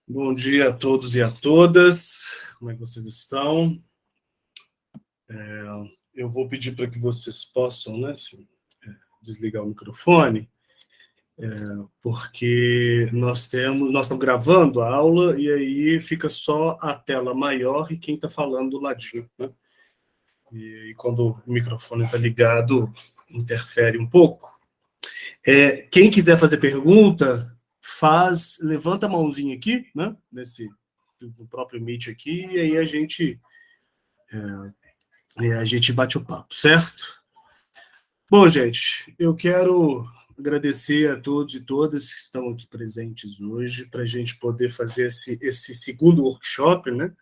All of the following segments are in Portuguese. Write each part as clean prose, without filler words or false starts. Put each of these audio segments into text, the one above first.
Bom dia a todos e a todas. Como é que vocês estão? Eu vou pedir para que vocês possam, né, desligar o microfone, porque nós estamos gravando a aula e aí fica só a tela maior e quem está falando do ladinho, né? E quando o microfone está ligado, interfere um pouco. Quem quiser fazer pergunta, levanta a mãozinha aqui, né? No próprio Meet aqui, e aí a gente bate o papo, certo? Bom, gente, eu quero agradecer a todos e todas que estão aqui presentes hoje para a gente poder fazer esse segundo workshop, né?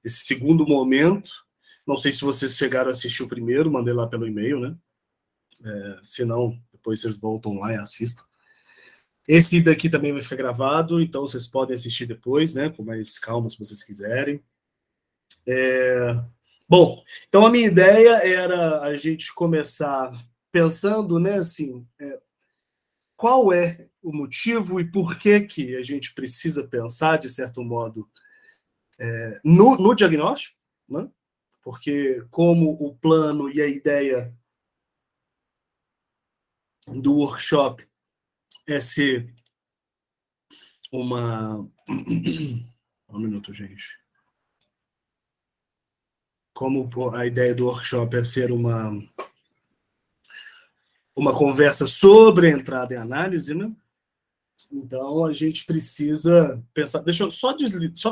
Esse segundo momento. Não sei se vocês chegaram a assistir o primeiro, mandei lá pelo e-mail, né? Se não, depois vocês voltam lá e assistam. Esse daqui também vai ficar gravado, então vocês podem assistir depois, né? Com mais calma, se vocês quiserem. Bom, então a minha ideia era a gente começar pensando, né, assim, qual é o motivo e por que a gente precisa pensar, de certo modo, no diagnóstico, né? Porque como o plano e a ideia do workshop é ser uma... Um minuto, gente. Como a ideia do workshop é ser uma conversa sobre a entrada em análise, né? Então, a gente precisa pensar... Deixa eu só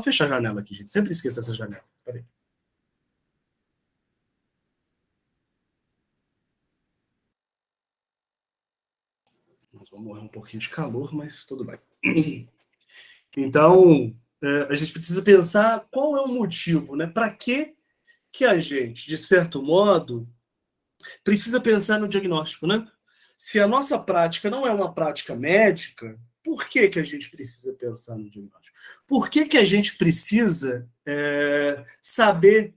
fechar a janela aqui, gente. Sempre esqueço essa janela. Peraí. Nós vamos morrer um pouquinho de calor, mas tudo bem. Então, a gente precisa pensar qual é o motivo, né? Para que a gente, de certo modo, precisa pensar no diagnóstico, né? Se a nossa prática não é uma prática médica, por que a gente precisa pensar no diagnóstico? Por que a gente precisa saber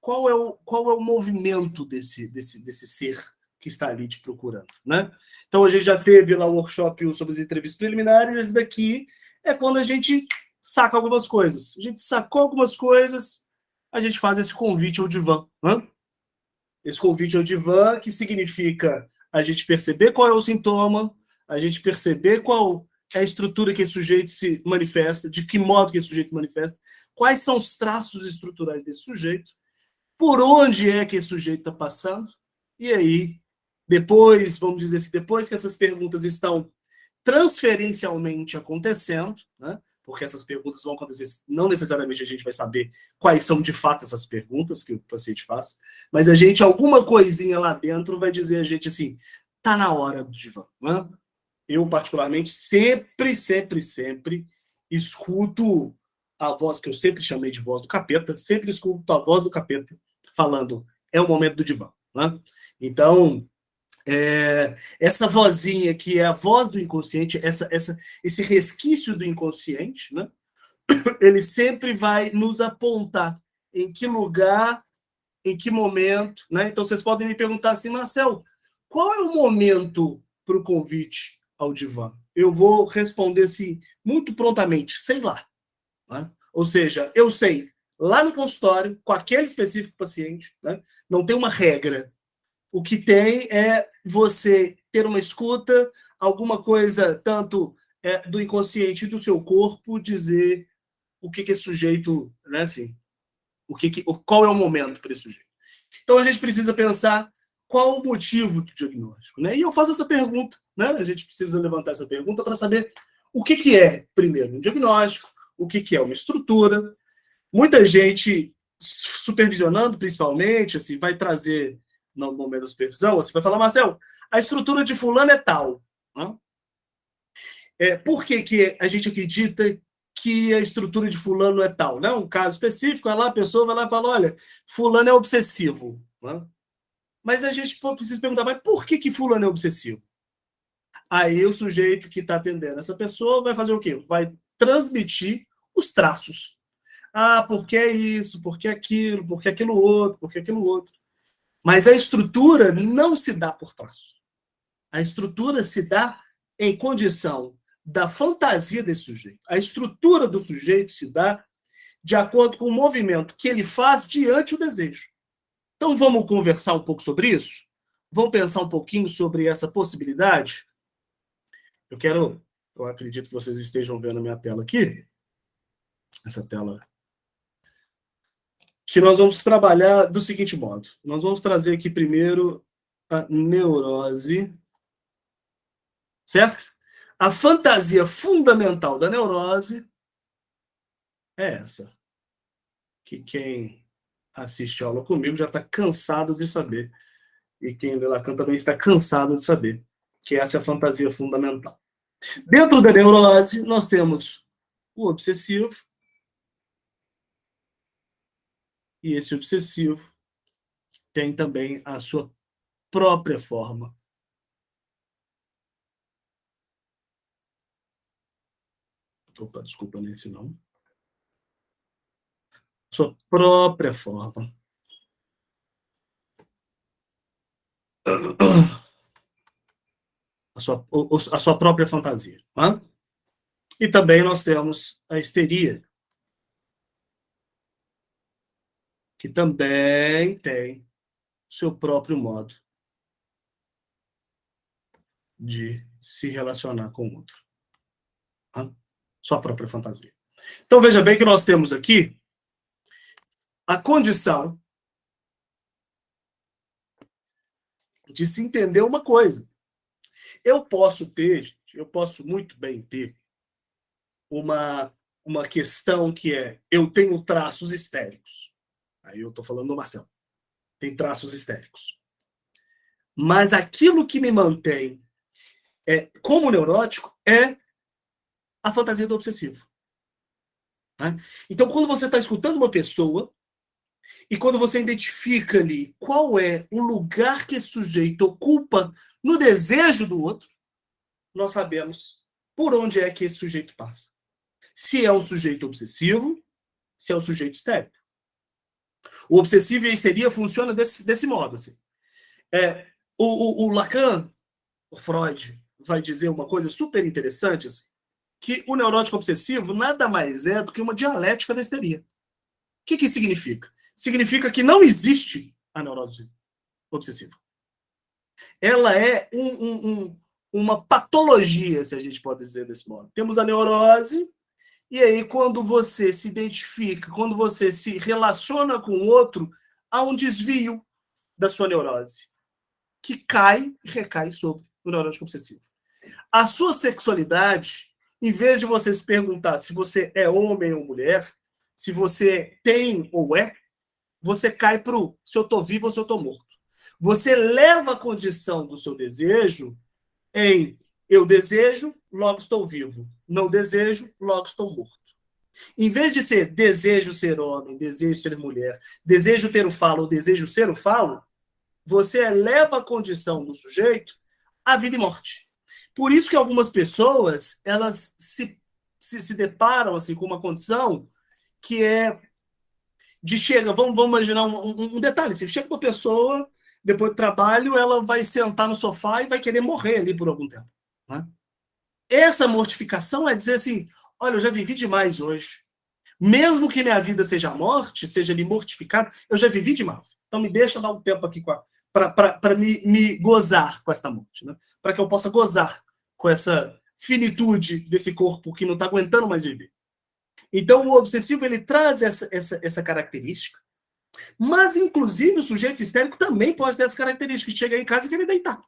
qual é o movimento desse ser que está ali te procurando, né? Então, a gente já teve lá o workshop sobre as entrevistas preliminares, esse daqui é quando a gente saca algumas coisas. A gente sacou algumas coisas, a gente faz esse convite ao divã, né? Esse convite ao divã, que significa a gente perceber qual é o sintoma, a gente perceber qual é a estrutura que esse sujeito se manifesta, de que modo que esse sujeito manifesta, quais são os traços estruturais desse sujeito, por onde é que esse sujeito está passando, e aí, depois, vamos dizer assim, depois que essas perguntas estão transferencialmente acontecendo, né? Porque essas perguntas vão acontecer, não necessariamente a gente vai saber quais são de fato essas perguntas que o paciente faz, mas a gente, alguma coisinha lá dentro vai dizer a gente assim, tá na hora do divã, né? Eu, particularmente, sempre escuto a voz que eu sempre chamei de voz do capeta, sempre escuto a voz do capeta falando, é o momento do divã, né? Então, essa vozinha que é a voz do inconsciente, esse resquício do inconsciente, né? Ele sempre vai nos apontar em que lugar, em que momento, né? Então vocês podem me perguntar assim, Marcel, qual é o momento para o convite ao divã? Eu vou responder assim, muito prontamente, sei lá. Né? Ou seja, eu sei, lá no consultório, com aquele específico paciente, né? Não tem uma regra. O que tem é você ter uma escuta, alguma coisa, tanto do inconsciente e do seu corpo, dizer o que esse sujeito, né, assim, qual é o momento para esse sujeito. Então a gente precisa pensar qual o motivo do diagnóstico, né? E eu faço essa pergunta, né? A gente precisa levantar essa pergunta para saber o que é, primeiro, um diagnóstico, o que é uma estrutura. Muita gente supervisionando, principalmente, assim, vai trazer no momento da supervisão, você vai falar, Marcel, a estrutura de fulano é tal. Né? Por que a gente acredita que a estrutura de fulano é tal? Né? Um caso específico, a pessoa vai lá e fala, olha, fulano é obsessivo. Né? Mas a gente precisa perguntar, mas por que fulano é obsessivo? Aí o sujeito que está atendendo essa pessoa vai fazer o quê? Vai transmitir os traços. Ah, porque é isso, porque aquilo outro, porque aquilo outro. Mas a estrutura não se dá por traço. A estrutura se dá em condição da fantasia desse sujeito. A estrutura do sujeito se dá de acordo com o movimento que ele faz diante do desejo. Então vamos conversar um pouco sobre isso? Vamos pensar um pouquinho sobre essa possibilidade? Eu acredito que vocês estejam vendo a minha tela aqui, essa tela, que nós vamos trabalhar do seguinte modo. Nós vamos trazer aqui primeiro a neurose, certo? A fantasia fundamental da neurose é essa, que quem assiste a aula comigo já está cansado de saber, e quem lê Lacan também está cansado de saber, que essa é a fantasia fundamental. Dentro da neurose, nós temos o obsessivo, e esse obsessivo tem também a sua própria forma. Opa, desculpa, não é esse não. Sua própria forma. A sua própria fantasia. Tá? E também nós temos a histeria, que também tem seu próprio modo de se relacionar com o outro. Tá? Sua própria fantasia. Então veja bem que nós temos aqui a condição de se entender uma coisa. Eu posso muito bem ter uma questão que é, eu tenho traços histéricos. Aí eu estou falando do Marcelo. Tem traços histéricos. Mas aquilo que me mantém como neurótico é a fantasia do obsessivo. Tá? Então, quando você está escutando uma pessoa e quando você identifica ali qual é o lugar que esse sujeito ocupa no desejo do outro, nós sabemos por onde é que esse sujeito passa. Se é um sujeito obsessivo, se é um sujeito histérico. O obsessivo e a histeria funcionam desse modo. Assim. O Lacan, o Freud, vai dizer uma coisa super interessante, assim, que o neurótico obsessivo nada mais é do que uma dialética da histeria. O que isso significa? Significa que não existe a neurose obsessiva. Ela é uma patologia, se a gente pode dizer desse modo. Temos a neurose, e aí quando você se identifica, quando você se relaciona com o outro, há um desvio da sua neurose, que cai e recai sobre o neurótico obsessivo. A sua sexualidade, em vez de você se perguntar se você é homem ou mulher, se você tem ou é, você cai para o se eu estou vivo ou se eu estou morto. Você leva a condição do seu desejo em eu desejo, logo estou vivo. Não desejo, logo estou morto. Em vez de ser desejo ser homem, desejo ser mulher, desejo ter o falo ou desejo ser o falo, você eleva a condição do sujeito à vida e morte. Por isso que algumas pessoas elas se deparam assim, com uma condição que é de chega, vamos imaginar um detalhe, você chega uma pessoa, depois do trabalho, ela vai sentar no sofá e vai querer morrer ali por algum tempo. Né? Essa mortificação é dizer assim, olha, eu já vivi demais hoje. Mesmo que minha vida seja a morte, seja ali mortificado, eu já vivi demais. Então me deixa dar um tempo aqui para me gozar com esta morte. Né? Para que eu possa gozar com essa finitude desse corpo que não está aguentando mais viver. Então, o obsessivo ele traz essa característica, mas, inclusive, o sujeito histérico também pode ter essa característica, de chegar em casa e querer deitar.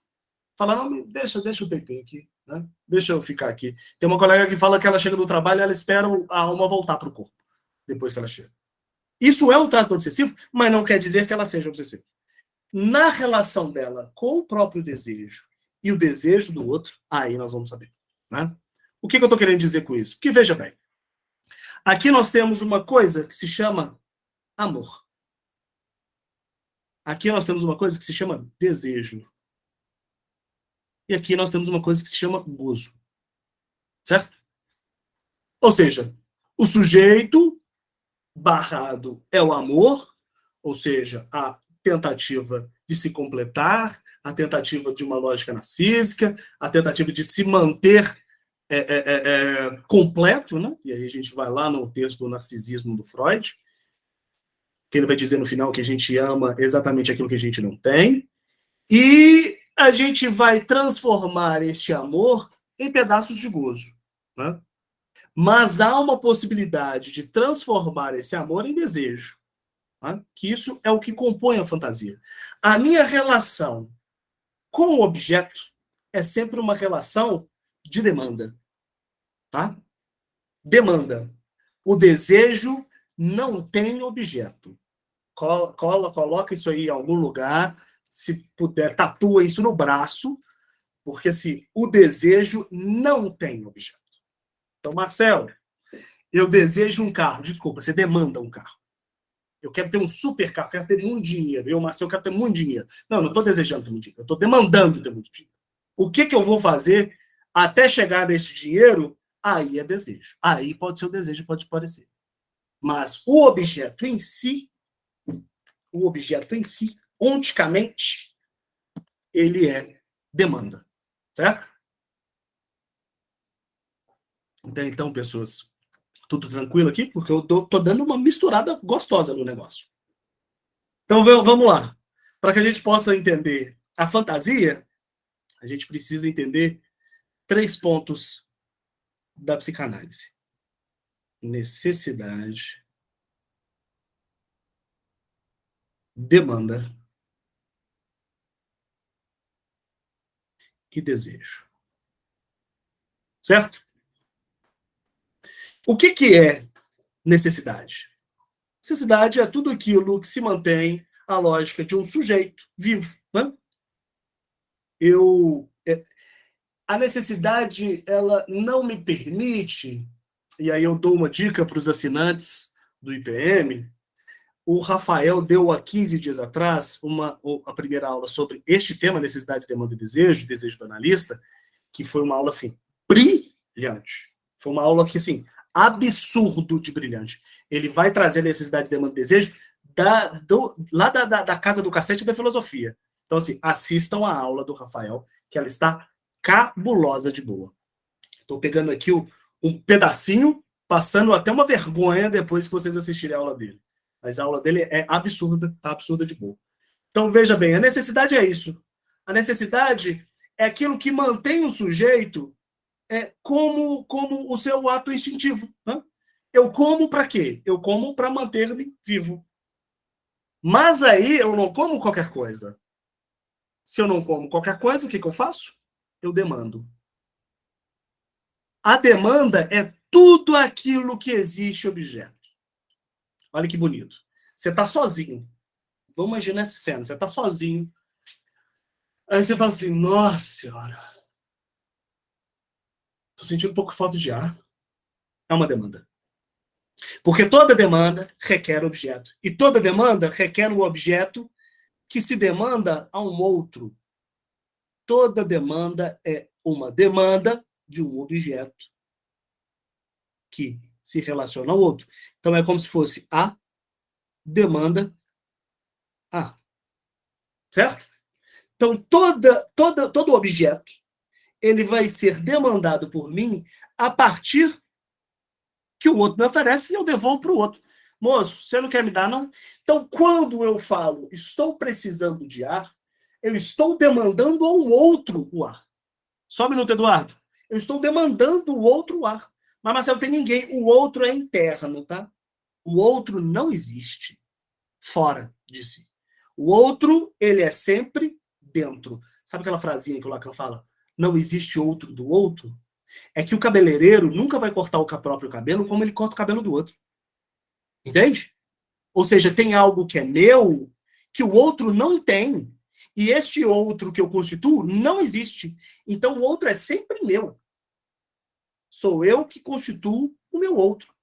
Falar, não, deixa o tempinho aqui, né? Deixa eu ficar aqui. Tem uma colega que fala que ela chega do trabalho e ela espera a alma voltar para o corpo, depois que ela chega. Isso é um traço do obsessivo, mas não quer dizer que ela seja obsessiva. Na relação dela com o próprio desejo e o desejo do outro, aí nós vamos saber. Né? O que eu estou querendo dizer com isso? Porque, veja bem, aqui nós temos uma coisa que se chama amor. Aqui nós temos uma coisa que se chama desejo. e aqui nós temos uma coisa que se chama gozo. Certo? Ou seja, o sujeito barrado é o amor, ou seja, a tentativa de se completar, a tentativa de uma lógica narcísica, a tentativa de se manter completo, né? E aí a gente vai lá no texto do Narcisismo do Freud, que ele vai dizer no final que a gente ama exatamente aquilo que a gente não tem, e a gente vai transformar este amor em pedaços de gozo, né? Mas há uma possibilidade de transformar esse amor em desejo, né? Que isso é o que compõe a fantasia. A minha relação com o objeto é sempre uma relação de demanda, tá? Demanda. O desejo não tem objeto. Coloca isso aí em algum lugar, se puder, tatua isso no braço, porque assim, o desejo não tem objeto. Então, Marcelo, eu desejo um carro. Desculpa, você demanda um carro. Eu quero ter um super carro, quero ter muito dinheiro. Eu, Marcelo, quero ter muito dinheiro. Não estou desejando ter muito dinheiro, eu estou demandando ter muito dinheiro. O que eu vou fazer até chegar nesse dinheiro? Aí é desejo. Aí pode ser o desejo, pode parecer. Mas o objeto em si, onticamente, ele é demanda. Certo? Então, pessoas, tudo tranquilo aqui? Porque eu tô dando uma misturada gostosa no negócio. Então, vamos lá. Para que a gente possa entender a fantasia, a gente precisa entender 3 pontos da psicanálise: necessidade, demanda e desejo. Certo? O que é necessidade? Necessidade é tudo aquilo que se mantém a lógica de um sujeito vivo. Né? A necessidade, ela não me permite, e aí eu dou uma dica para os assinantes do IPM. O Rafael deu há 15 dias atrás a primeira aula sobre este tema, necessidade, demanda e desejo do analista, que foi uma aula assim, brilhante. Foi uma aula que, assim, absurdo de brilhante. Ele vai trazer necessidade, demanda e desejo lá da Casa do Cacete da Filosofia. Então, assim, assistam a aula do Rafael, que ela está cabulosa de boa. Estou pegando aqui um pedacinho, passando até uma vergonha depois que vocês assistirem a aula dele. Mas a aula dele é absurda, tá absurda de boa. Então, veja bem, a necessidade é isso. A necessidade é aquilo que mantém o sujeito como o seu ato instintivo. Né? Eu como para quê? Eu como para manter-me vivo. Mas aí eu não como qualquer coisa. Se eu não como qualquer coisa, o que eu faço? Eu demando. A demanda é tudo aquilo que existe objeto. Olha que bonito. Você está sozinho. Vamos imaginar essa cena. Você está sozinho. Aí você fala assim, nossa senhora, estou sentindo um pouco de falta de ar. É uma demanda. Porque toda demanda requer objeto. E toda demanda requer um objeto que se demanda a um outro. Toda demanda é uma demanda de um objeto que se relaciona ao outro. Então é como se fosse a demanda a. Certo? Então todo objeto ele vai ser demandado por mim a partir que o outro me oferece e eu devolvo para o outro. Moço, você não quer me dar, não? Então, quando eu falo estou precisando de ar, eu estou demandando ao outro o ar. Só um minuto, Eduardo. Eu estou demandando o outro ar. Mas, Marcelo, tem ninguém. O outro é interno, tá? O outro não existe fora de si. O outro, ele é sempre dentro. Sabe aquela frasinha que o Lacan fala? Não existe outro do outro? É que o cabeleireiro nunca vai cortar o próprio cabelo como ele corta o cabelo do outro. Entende? Ou seja, tem algo que é meu que o outro não tem. E este outro que eu constituo não existe. Então o outro é sempre meu. Sou eu que constituo o meu outro.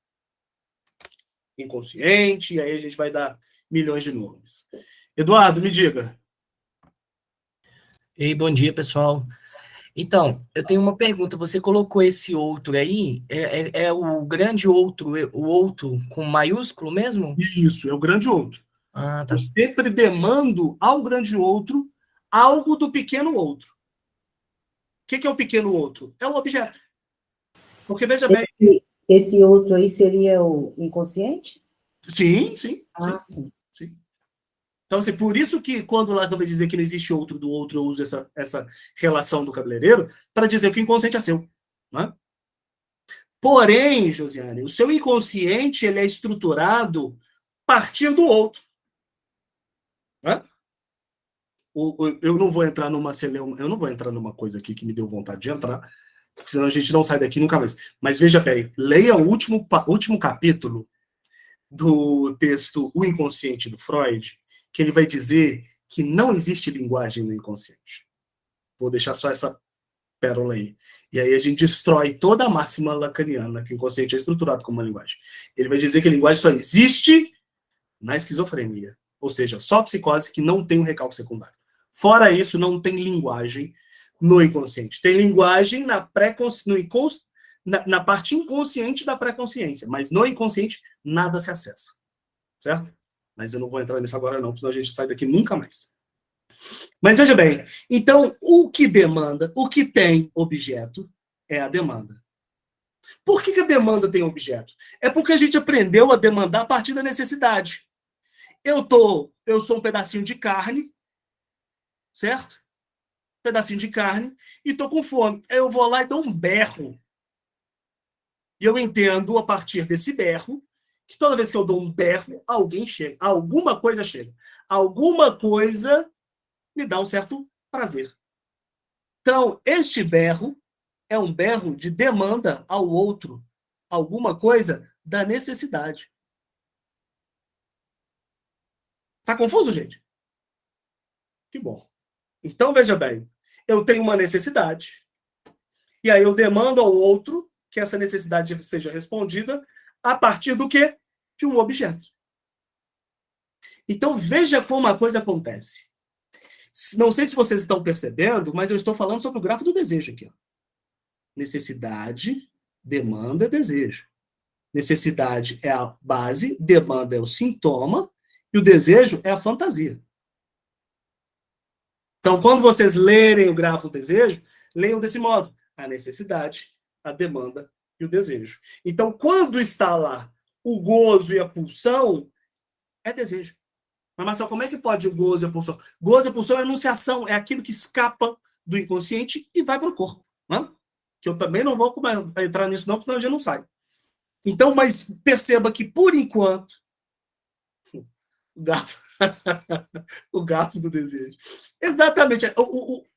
Inconsciente, e aí a gente vai dar milhões de nomes. Eduardo, me diga. Ei, bom dia, pessoal. Então, eu tenho uma pergunta. Você colocou esse outro aí? É o grande outro, o outro com maiúsculo mesmo? Isso, é o grande outro. Ah, Eu tá. sempre demando ao grande outro algo do pequeno outro. O que é o pequeno outro? É o objeto. Porque, veja bem... Esse outro aí seria o inconsciente? Sim. Ah, sim. Então, assim, por isso que quando lá vai dizer que não existe outro do outro, eu uso essa relação do cabeleireiro para dizer que o inconsciente é seu. Né? Porém, Josiane, o seu inconsciente ele é estruturado a partir do outro. Né? Eu não vou entrar eu não vou entrar numa coisa aqui que me deu vontade de entrar, porque senão a gente não sai daqui nunca mais. Mas veja bem, leia o último capítulo do texto O Inconsciente do Freud, que ele vai dizer que não existe linguagem no inconsciente. Vou deixar só essa pérola aí. E aí a gente destrói toda a máxima lacaniana, que o inconsciente é estruturado como uma linguagem. Ele vai dizer que a linguagem só existe na esquizofrenia. Ou seja, só psicose que não tem um recalque secundário. Fora isso, não tem linguagem no inconsciente. Tem linguagem na parte inconsciente da pré-consciência, mas no inconsciente nada se acessa. Certo? Mas eu não vou entrar nisso agora não, porque senão a gente sai daqui nunca mais. Mas veja bem, então o que demanda, o que tem objeto é a demanda. Por que a demanda tem objeto? É porque a gente aprendeu a demandar a partir da necessidade. Eu sou um pedacinho de carne, certo? Pedacinho de carne, e tô com fome. Eu vou lá e dou um berro. E eu entendo, a partir desse berro, que toda vez que eu dou um berro, alguém chega. Alguma coisa chega. Alguma coisa me dá um certo prazer. Então, este berro é um berro de demanda ao outro alguma coisa da necessidade. Tá confuso, gente? Que bom. Então, veja bem, eu tenho uma necessidade, e aí eu demando ao outro que essa necessidade seja respondida a partir do quê? De um objeto. Então, veja como a coisa acontece. Não sei se vocês estão percebendo, mas eu estou falando sobre o grafo do desejo aqui. Ó. Necessidade, demanda, desejo. Necessidade é a base, demanda é o sintoma, e o desejo é a fantasia. Então, quando vocês lerem o grafo do desejo, leiam desse modo: a necessidade, a demanda e o desejo. Então, quando está lá o gozo e a pulsão, é desejo. Mas, Marcelo, como é que pode o gozo e a pulsão? Gozo e a pulsão é enunciação, é aquilo que escapa do inconsciente e vai para o corpo. Né? Que eu também não vou entrar nisso, não, porque senão a gente não sai. Então, mas perceba que, por enquanto, o garfo, o garfo do desejo. Exatamente.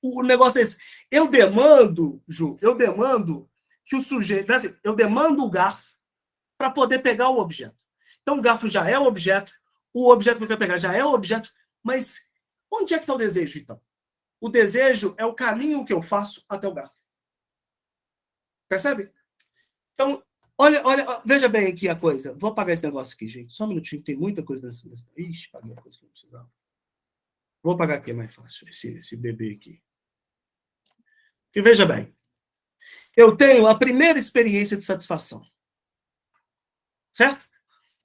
O negócio é esse. Eu demando, Ju, que o sujeito. Assim, eu demando o garfo para poder pegar o objeto. Então, o garfo já é o objeto, o objeto que eu quero pegar já é o objeto, mas onde é que está o desejo, então? O desejo é o caminho que eu faço até o garfo. Percebe? Então, olha, veja bem aqui a coisa. Vou apagar esse negócio aqui, gente. Só um minutinho, tem muita coisa nessa. Ixi, apaguei a coisa que eu não precisava. Vou apagar aqui, é mais fácil, esse bebê aqui. E veja bem, eu tenho a primeira experiência de satisfação. Certo?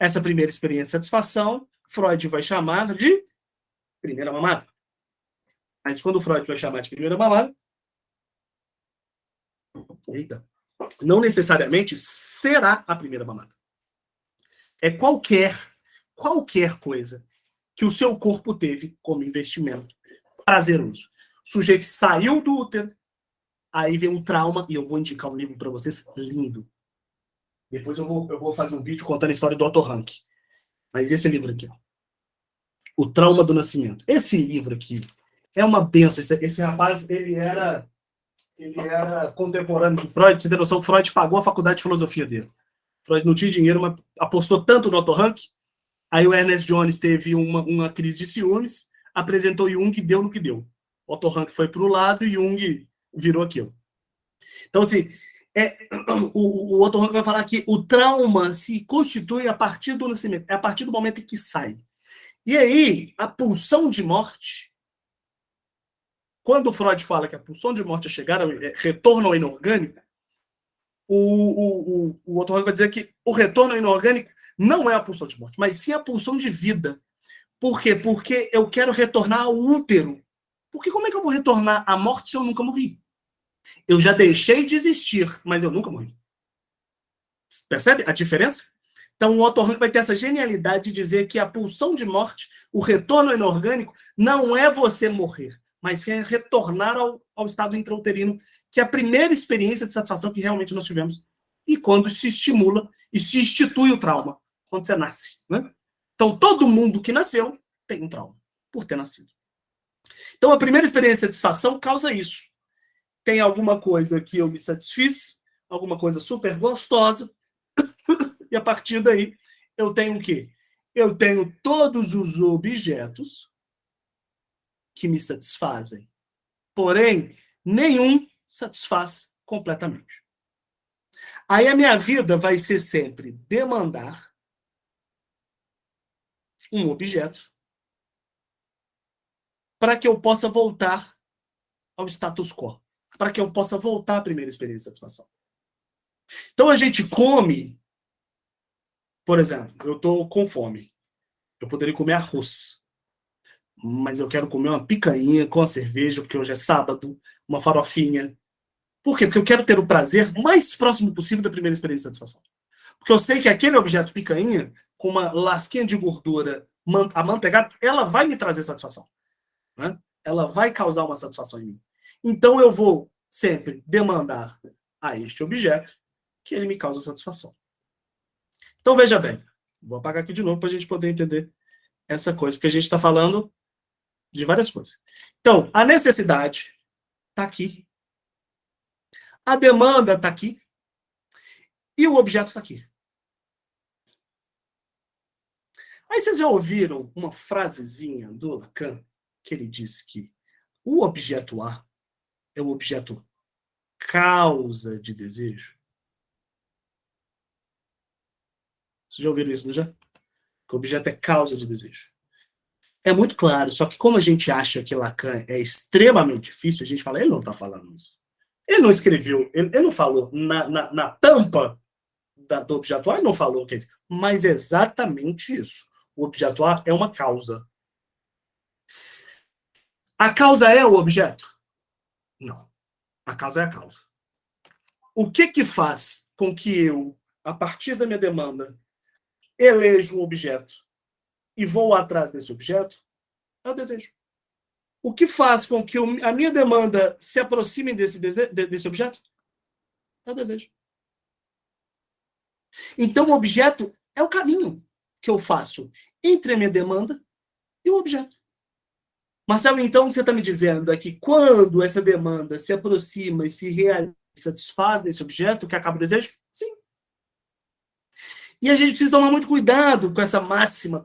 Essa primeira experiência de satisfação, Freud vai chamar de primeira mamada. Mas quando Freud vai chamar de primeira mamada, eita, não necessariamente será a primeira mamada. É qualquer coisa que o seu corpo teve como investimento prazeroso. O sujeito saiu do útero, aí vem um trauma, e eu vou indicar um livro para vocês lindo. Depois eu vou fazer um vídeo contando a história do Otto Rank. Mas esse livro aqui, ó, O Trauma do Nascimento. Esse livro aqui é uma benção. Esse rapaz, ele era contemporâneo de Freud. Pra você ter noção, Freud pagou a faculdade de filosofia dele. Freud não tinha dinheiro, mas apostou tanto no Otto Rank. Aí o Ernest Jones teve uma crise de ciúmes, apresentou Jung e deu no que deu. Otto Rank foi para o lado e Jung virou aquilo. Então, assim, o Otto Rank vai falar que o trauma se constitui a partir do nascimento, é a partir do momento em que sai. E aí, a pulsão de morte quando Freud fala que a pulsão de morte é chegar ao retorno ao inorgânico, o otorrino vai dizer que o retorno ao inorgânico não é a pulsão de morte, mas sim a pulsão de vida. Por quê? Porque eu quero retornar ao útero. Porque como é que eu vou retornar à morte se eu nunca morri? Eu já deixei de existir, mas eu nunca morri. Percebe a diferença? Então o otorrino vai ter essa genialidade de dizer que a pulsão de morte, o retorno ao inorgânico, não é você morrer, mas sim é retornar ao estado intrauterino, que é a primeira experiência de satisfação que realmente nós tivemos. E quando se estimula e se institui o trauma, quando você nasce, né? Então, todo mundo que nasceu tem um trauma por ter nascido. Então, a primeira experiência de satisfação causa isso. Tem alguma coisa que eu me satisfiz, alguma coisa super gostosa, e a partir daí, eu tenho o quê? Eu tenho todos os objetos que me satisfazem. Porém, nenhum satisfaz completamente. Aí a minha vida vai ser sempre demandar um objeto para que eu possa voltar ao status quo, para que eu possa voltar à primeira experiência de satisfação. Então a gente come, por exemplo, eu estou com fome, eu poderia comer arroz, mas eu quero comer uma picanha com a cerveja, porque hoje é sábado, uma farofinha. Por quê? Porque eu quero ter o prazer mais próximo possível da primeira experiência de satisfação. Porque eu sei que aquele objeto picanha, com uma lasquinha de gordura amanteigada, ela vai me trazer satisfação. Né? Ela vai causar uma satisfação em mim. Então eu vou sempre demandar a este objeto que ele me causa satisfação. Então veja bem, vou apagar aqui de novo para a gente poder entender essa coisa, porque a gente está falando de várias coisas. Então, a necessidade está aqui, a demanda está aqui e o objeto está aqui. Aí vocês já ouviram uma frasezinha do Lacan, que ele diz que o objeto A é o objeto causa de desejo? Vocês já ouviram isso, não já? Que o objeto é causa de desejo. É muito claro, só que como a gente acha que Lacan é extremamente difícil, a gente fala, ele não está falando isso. Ele não escreveu, ele não falou na tampa do objeto A, ele não falou o que é isso. Mas é exatamente isso. O objeto A é uma causa. A causa é o objeto? Não. A causa é a causa. O que faz com que eu, a partir da minha demanda, elejo um objeto e vou atrás desse objeto? É o desejo. O que faz com que a minha demanda se aproxime desse objeto? É o desejo. Então, o objeto é o caminho que eu faço entre a minha demanda e o objeto. Marcelo, então, você está me dizendo é que quando essa demanda se aproxima e se realiza, satisfaz nesse objeto, que acaba o desejo? Sim. E a gente precisa tomar muito cuidado com essa máxima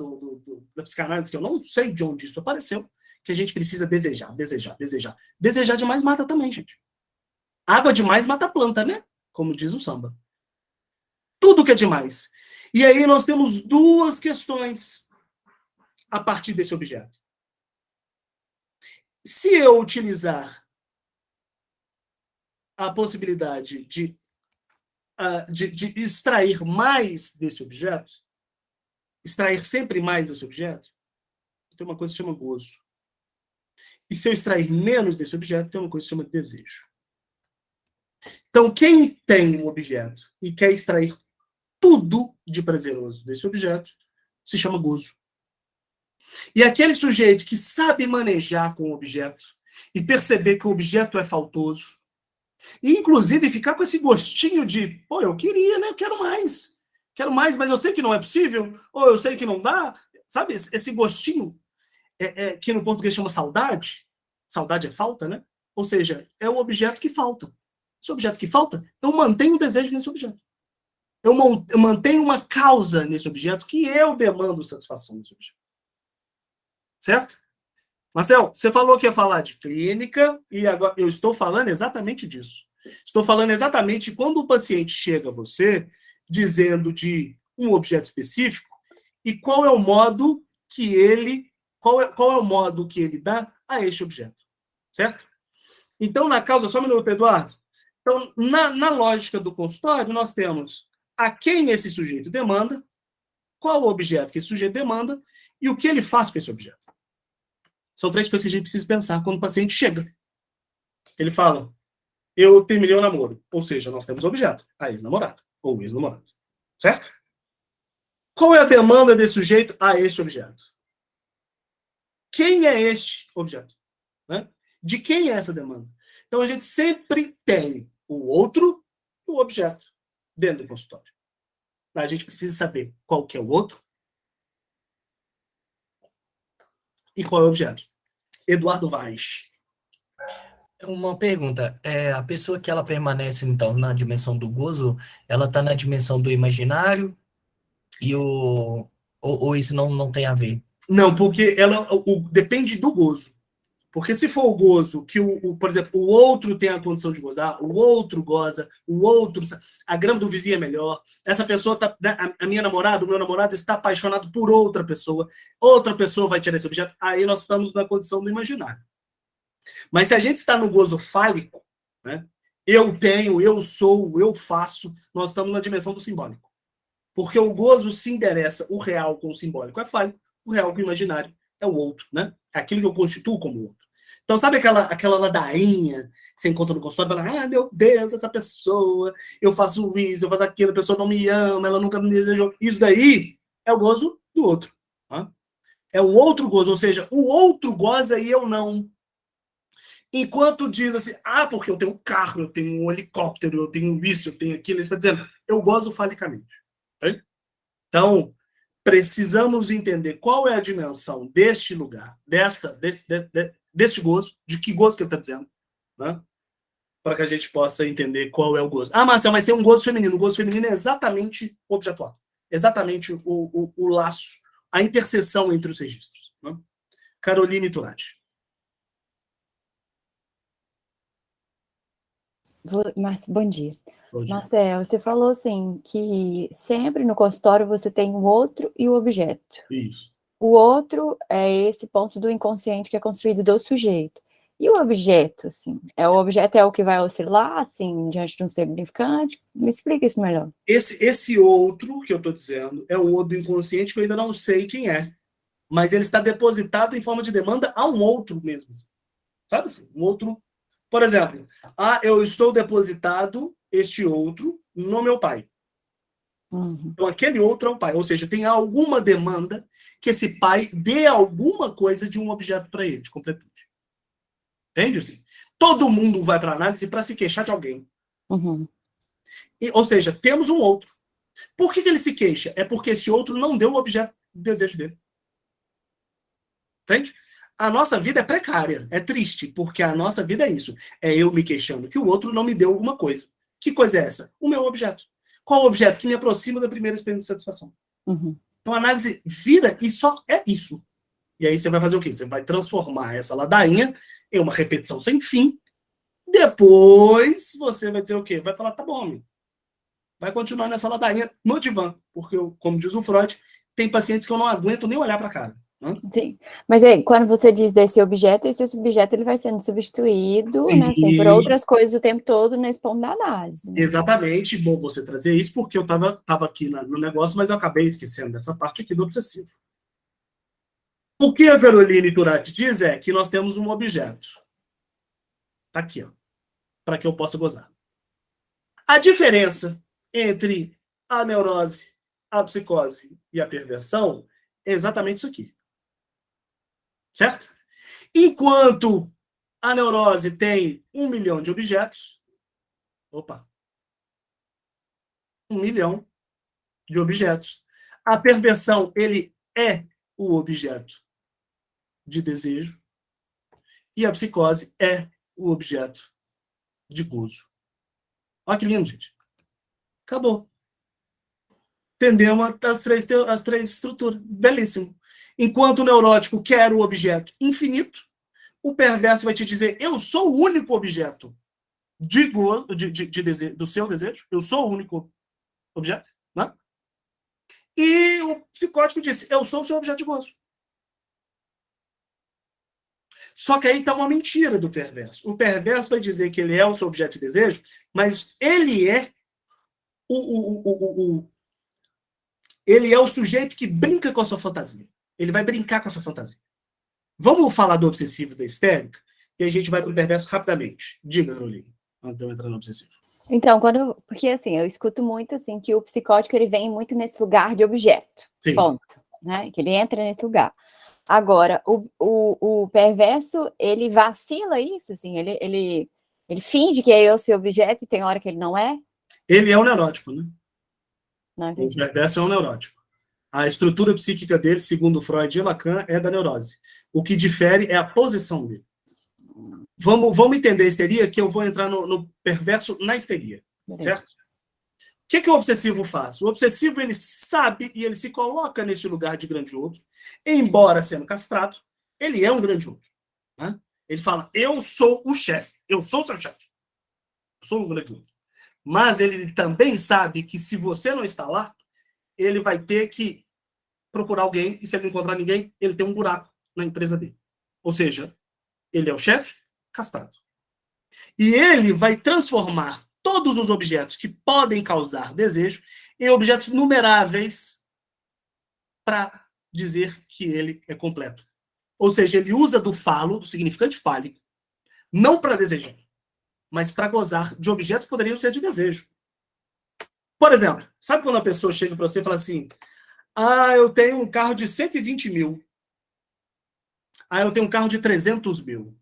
da psicanálise, que eu não sei de onde isso apareceu, que a gente precisa desejar, desejar, desejar. Desejar demais mata também, gente. Água demais mata a planta, né? Como diz o samba. Tudo que é demais. E aí nós temos duas questões a partir desse objeto. Se eu utilizar a possibilidade de extrair mais desse objeto, extrair sempre mais desse objeto, tem uma coisa que se chama gozo. E se eu extrair menos desse objeto, tem uma coisa que se chama desejo. Então, quem tem um objeto e quer extrair tudo de prazeroso desse objeto, se chama gozo. E aquele sujeito que sabe manejar com o objeto e perceber que o objeto é faltoso, e inclusive ficar com esse gostinho de, pô, eu queria, né? Eu quero mais, mas eu sei que não é possível, ou eu sei que não dá, sabe? Esse gostinho que no português chama saudade. Saudade é falta, né? Ou seja, é o objeto que falta. Esse objeto que falta, eu mantenho o desejo nesse objeto. Eu mantenho uma causa nesse objeto que eu demando satisfação nesse objeto. Certo? Marcel, você falou que ia falar de clínica e agora eu estou falando exatamente disso. Estou falando exatamente quando o paciente chega a você dizendo de um objeto específico e qual é o modo que ele qual é o modo que ele dá a este objeto. Certo? Então, na causa, só um minuto, Eduardo. Então, na lógica do consultório, nós temos a quem esse sujeito demanda, qual o objeto que esse sujeito demanda e o que ele faz com esse objeto. São 3 coisas que a gente precisa pensar quando o paciente chega. Ele fala, eu terminei o namoro. Ou seja, nós temos o objeto, a ex-namorada ou o ex-namorado. Certo? Qual é a demanda desse sujeito a este objeto? Quem é este objeto? Né? De quem é essa demanda? Então, a gente sempre tem o outro e o objeto dentro do consultório. A gente precisa saber qual que é o outro e qual é o objeto. Eduardo Vaz. Uma pergunta, a pessoa que ela permanece, então, na dimensão do gozo, ela está na dimensão do imaginário ou isso não tem a ver? Não, porque depende do gozo. Porque se for o gozo que, por exemplo, o outro tem a condição de gozar, o outro goza, a grama do vizinho é melhor, essa pessoa tá, né, a minha namorada, o meu namorado está apaixonado por outra pessoa vai tirar esse objeto, aí nós estamos na condição do imaginário. Mas se a gente está no gozo fálico, né, eu tenho, eu sou, eu faço, nós estamos na dimensão do simbólico. Porque o gozo se endereça o real com o simbólico é fálico, o real com o imaginário é o outro, né? É aquilo que eu constituo como outro. Então, sabe aquela ladainha que você encontra no consultório e fala, meu Deus, essa pessoa, eu faço isso, eu faço aquilo, a pessoa não me ama, ela nunca me desejou. Isso daí é o gozo do outro. Tá? É o outro gozo, ou seja, o outro goza e eu não. Enquanto diz assim, porque eu tenho um carro, eu tenho um helicóptero, eu tenho isso, eu tenho aquilo, ele está dizendo, eu gozo falicamente. Okay? Então, precisamos entender qual é a dimensão deste lugar, deste gozo, de que gozo que ele está dizendo, né? Para que a gente possa entender qual é o gozo. Marcelo, mas tem um gozo feminino. O gozo feminino é exatamente o objetual. Exatamente o laço, a interseção entre os registros. Né? Caroline Turati. Bom dia. Bom dia. Marcelo, você falou assim que sempre no consultório você tem o outro e o objeto. Isso. O outro é esse ponto do inconsciente que é construído do sujeito. E o objeto, assim? O objeto é o que vai oscilar, assim, diante de um significante? Me explica isso melhor. Esse outro que eu estou dizendo é um outro inconsciente que eu ainda não sei quem é. Mas ele está depositado em forma de demanda a um outro mesmo. Sabe assim? Um outro. Por exemplo, eu estou depositado, este outro, no meu pai. Uhum. Então, aquele outro é o pai. Ou seja, tem alguma demanda que esse pai dê alguma coisa de um objeto para ele, de completude. Entende? Assim? Todo mundo vai para a análise para se queixar de alguém. Uhum. Ou seja, temos um outro. Por que ele se queixa? É porque esse outro não deu o objeto do desejo dele. Entende? A nossa vida é precária, é triste, porque a nossa vida é isso. É eu me queixando que o outro não me deu alguma coisa. Que coisa é essa? O meu objeto. Qual o objeto que me aproxima da primeira experiência de satisfação? Uhum. Então, a análise vira e só é isso. E aí você vai fazer o quê? Você vai transformar essa ladainha em uma repetição sem fim. Depois, você vai dizer o quê? Vai falar, tá bom, amigo. Vai continuar nessa ladainha no divã. Porque, como diz o Freud, tem pacientes que eu não aguento nem olhar para a cara. Sim, mas aí, quando você diz desse objeto, esse objeto ele vai sendo substituído, né, assim, por outras coisas o tempo todo nesse ponto da análise. Né? Exatamente, bom você trazer isso, porque eu estava aqui no negócio, mas eu acabei esquecendo dessa parte aqui do obsessivo. O que a Caroline Turati diz é que nós temos um objeto. Tá aqui, ó, para que eu possa gozar. A diferença entre a neurose, a psicose e a perversão é exatamente isso aqui. Certo? Enquanto a neurose tem 1 milhão de objetos, 1 milhão de objetos. A perversão, ele é o objeto de desejo e a psicose é o objeto de gozo. Olha que lindo, gente. Acabou. Entendemos as três estruturas. Belíssimo. Enquanto o neurótico quer o objeto infinito, o perverso vai te dizer, eu sou o único objeto de desejo, do seu desejo, eu sou o único objeto, né? E o psicótico disse, eu sou o seu objeto de gozo. Só que aí está uma mentira do perverso. O perverso vai dizer que ele é o seu objeto de desejo, mas ele é ele é o sujeito que brinca com a sua fantasia. Ele vai brincar com a sua fantasia. Vamos falar do obsessivo e da histérica, e a gente vai para o perverso rapidamente. Diga, Caroline, antes de eu entrar no obsessivo. Então, porque assim, eu escuto muito assim que o psicótico ele vem muito nesse lugar de objeto, Sim. ponto, né? Que ele entra nesse lugar. Agora, o perverso, ele vacila isso, assim, ele finge que é esse objeto e tem hora que ele não é? Ele é um neurótico, né? Não entendi. O perverso é um neurótico. A estrutura psíquica dele, segundo Freud e Lacan, é da neurose. O que difere é a posição dele. Vamos entender a histeria, que eu vou entrar no perverso na histeria. Beleza. Certo? O que o obsessivo faz? O obsessivo, ele sabe e ele se coloca nesse lugar de grande outro, embora sendo castrado, ele é um grande outro. Né? Ele fala, eu sou o chefe, eu sou o seu chefe, eu sou um grande outro. Mas ele também sabe que se você não está lá, ele vai ter que procurar alguém, e se ele não encontrar ninguém, ele tem um buraco na empresa dele. Ou seja, ele é o chefe castrado. E ele vai transformar todos os objetos que podem causar desejo em objetos numeráveis para dizer que ele é completo. Ou seja, ele usa do falo, do significante fálico, não para desejar, mas para gozar de objetos que poderiam ser de desejo. Por exemplo, sabe quando a pessoa chega para você e fala assim, eu tenho um carro de 120 mil. Eu tenho um carro de 300 mil.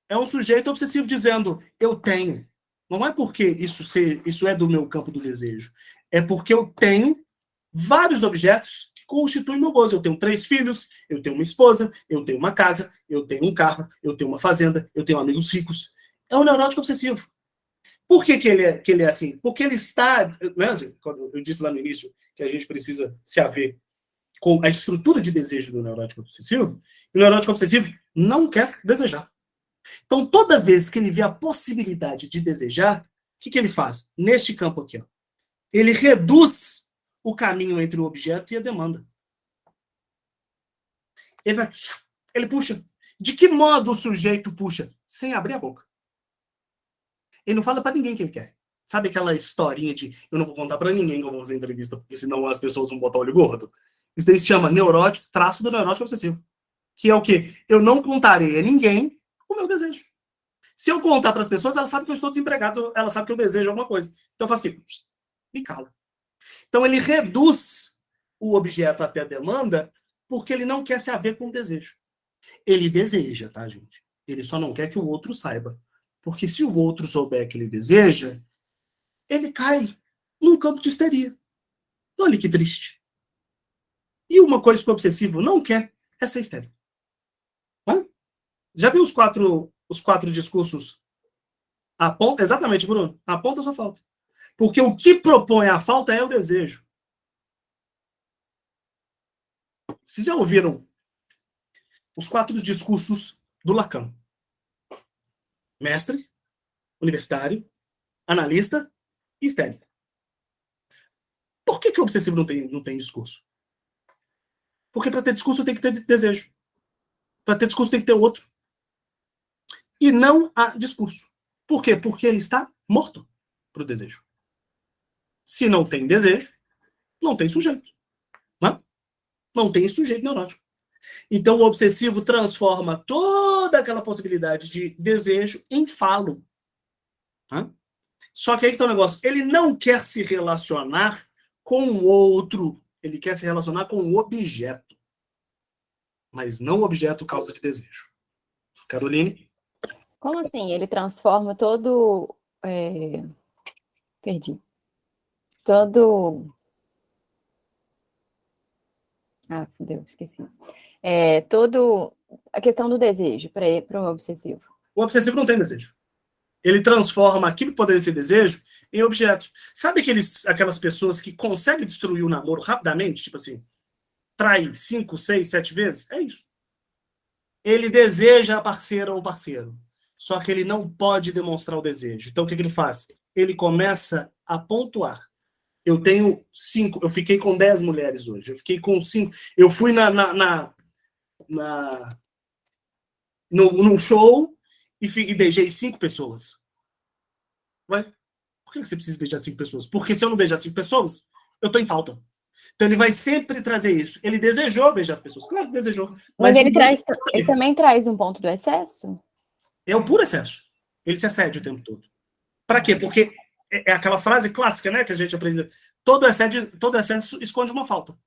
É um sujeito obsessivo dizendo, eu tenho. Não é porque isso é do meu campo do desejo. É porque eu tenho vários objetos que constituem meu gozo. Eu tenho 3 filhos, eu tenho uma esposa, eu tenho uma casa, eu tenho um carro, eu tenho uma fazenda, eu tenho amigos ricos. É um neurótico obsessivo. Por que ele é assim? Porque ele está... Né, quando eu disse lá no início que a gente precisa se haver com a estrutura de desejo do neurótico obsessivo, o neurótico obsessivo não quer desejar. Então, toda vez que ele vê a possibilidade de desejar, o que ele faz? Neste campo aqui, ó, ele reduz o caminho entre o objeto e a demanda. Ele puxa. De que modo o sujeito puxa? Sem abrir a boca. Ele não fala para ninguém que ele quer. Sabe aquela historinha de eu não vou contar para ninguém que eu vou fazer entrevista, porque senão as pessoas vão botar olho gordo? Isso daí se chama neurótico, traço do neurótico obsessivo. Que é o quê? Eu não contarei a ninguém o meu desejo. Se eu contar para as pessoas, elas sabem que eu estou desempregado, elas sabem que eu desejo alguma coisa. Então eu faço o quê? Me calo. Então ele reduz o objeto até a demanda porque ele não quer se haver com o desejo. Ele deseja, tá, gente? Ele só não quer que o outro saiba. Porque se o outro souber que ele deseja, ele cai num campo de histeria. Olha que triste. E uma coisa que o obsessivo não quer é ser histérico. Já viu os quatro discursos? Exatamente, Bruno. Aponta a sua falta. Porque o que propõe a falta é o desejo. Vocês já ouviram os 4 discursos do Lacan? Mestre, universitário, analista e histérico. Por que o obsessivo não tem discurso? Porque para ter discurso tem que ter desejo. Para ter discurso tem que ter outro. E não há discurso. Por quê? Porque ele está morto para o desejo. Se não tem desejo, não tem sujeito. Não tem sujeito neurótico. Então, o obsessivo transforma toda aquela possibilidade de desejo em falo. Só que aí que tá o negócio. Ele não quer se relacionar com o outro. Ele quer se relacionar com o objeto. Mas não o objeto causa de desejo. Caroline? Como assim? Ele transforma todo... Perdi. Todo... fudeu, esqueci. Todo a questão do desejo para o obsessivo. O obsessivo não tem desejo. Ele transforma aquilo que poderia ser desejo em objeto. Sabe aquelas pessoas que conseguem destruir o namoro rapidamente? Tipo assim, trai 5, 6, 7 vezes? É isso. Ele deseja a parceira ou parceiro. Só que ele não pode demonstrar o desejo. Então, o que ele faz? Ele começa a pontuar. Eu tenho 5, eu fiquei com 10 mulheres hoje. Eu fiquei com 5. Eu fui num show e beijei 5 pessoas. Ué, por que você precisa beijar 5 pessoas? Porque se eu não beijar 5 pessoas, eu tô em falta. Então ele vai sempre trazer isso. Ele desejou beijar as pessoas. Claro que desejou. Mas Mas ele também traz um ponto do excesso? é o puro excesso. Ele se excede o tempo todo. Para quê? Porque é aquela frase clássica, né, que a gente aprende. Todo excesso esconde uma falta.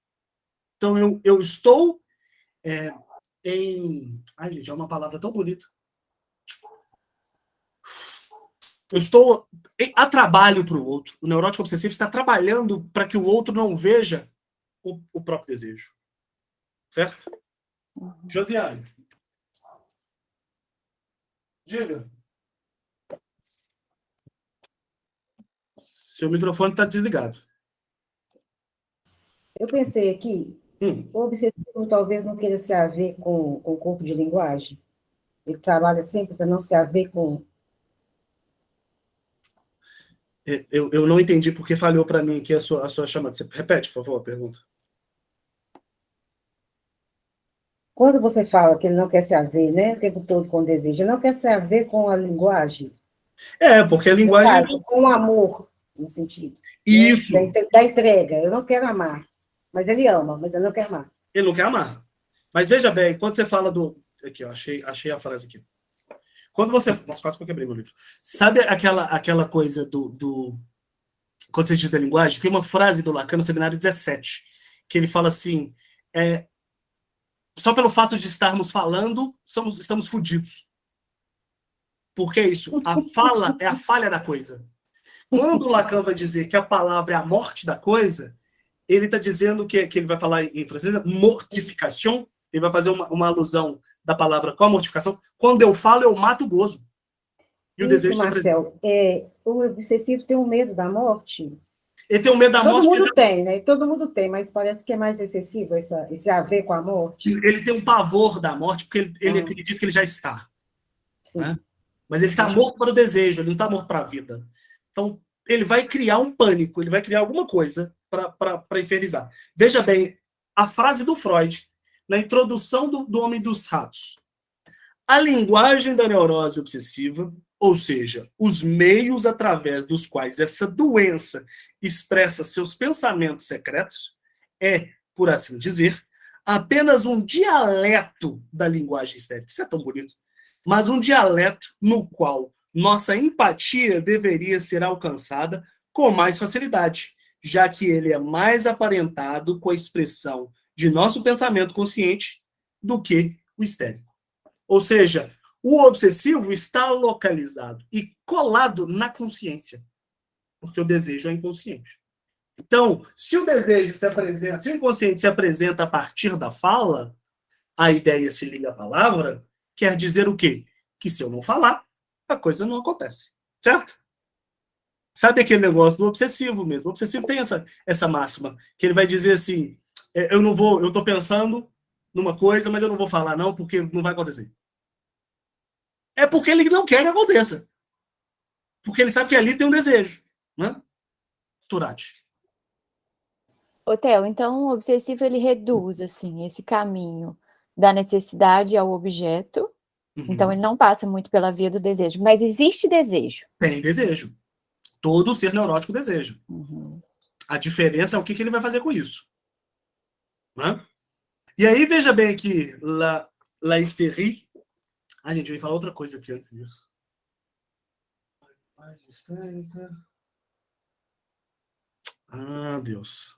Então eu estou em... Ai, gente, é uma palavra tão bonita. Eu estou a trabalho para o outro. O neurótico obsessivo está trabalhando para que o outro não veja o próprio desejo. Certo? Josiane. Diga. Seu microfone está desligado. Eu pensei aqui, o obsessivo talvez não queira se haver com o corpo de linguagem. Ele trabalha sempre para não se haver com... Eu não entendi porque falhou para mim aqui a sua chamada. Você repete, por favor, a pergunta. Quando você fala que ele não quer se haver, né, o tempo todo com desejo, ele não quer se haver com a linguagem. Porque a No linguagem... caso, com o amor, no sentido. Isso. Né, da entrega. Eu não quero amar, mas ele ama, mas ele não quer amar. Ele não quer amar. Mas veja bem, quando você fala do... Aqui, ó, achei a frase aqui. Quando você... Nossa, quase que eu quebrei meu livro. Sabe aquela coisa do... Quando você diz da linguagem, tem uma frase do Lacan no seminário 17, que ele fala assim, só pelo fato de estarmos falando, estamos fodidos. Porque é isso, a fala é a falha da coisa. Quando o Lacan vai dizer que a palavra é a morte da coisa, ele está dizendo que ele vai falar em francês, mortification, ele vai fazer uma alusão da palavra com a mortificação. Quando eu falo, eu mato o gozo. E o desejo se apresenta. Marcel, o obsessivo tem um medo da morte. Ele tem um medo da morte. Todo mundo tem, né? Todo mundo tem, mas parece que é mais excessivo esse a ver com a morte. Ele tem um pavor da morte, porque ele acredita que ele já está. Né? Mas ele está morto para o desejo, ele não está morto para a vida. Então, ele vai criar um pânico, ele vai criar alguma coisa para infernizar. Veja bem, a frase do Freud, na introdução do Homem dos Ratos. A linguagem da neurose obsessiva, ou seja, os meios através dos quais essa doença expressa seus pensamentos secretos, é, por assim dizer, apenas um dialeto da linguagem histérica. Isso é tão bonito. Mas um dialeto no qual nossa empatia deveria ser alcançada com mais facilidade, já que ele é mais aparentado com a expressão de nosso pensamento consciente do que o histérico. Ou seja, o obsessivo está localizado e colado na consciência, porque o desejo é inconsciente. Então, se o desejo se apresenta, se o inconsciente se apresenta a partir da fala, a ideia se liga à palavra, quer dizer o quê? Que se eu não falar, a coisa não acontece. Certo? Sabe aquele negócio do obsessivo mesmo? O obsessivo tem essa máxima, que ele vai dizer assim, eu estou pensando numa coisa, mas eu não vou falar não, porque não vai acontecer. É porque ele não quer que aconteça. Porque ele sabe que ali tem um desejo. Né? Turati. Theo, então o obsessivo ele reduz assim esse caminho da necessidade ao objeto. Então ele não passa muito pela via do desejo, mas existe desejo. Tem desejo. Todo ser neurótico deseja. A diferença é o que ele vai fazer com isso. Né? E aí, veja bem aqui, La Hystérie. Gente, eu ia falar outra coisa aqui antes disso. Deus.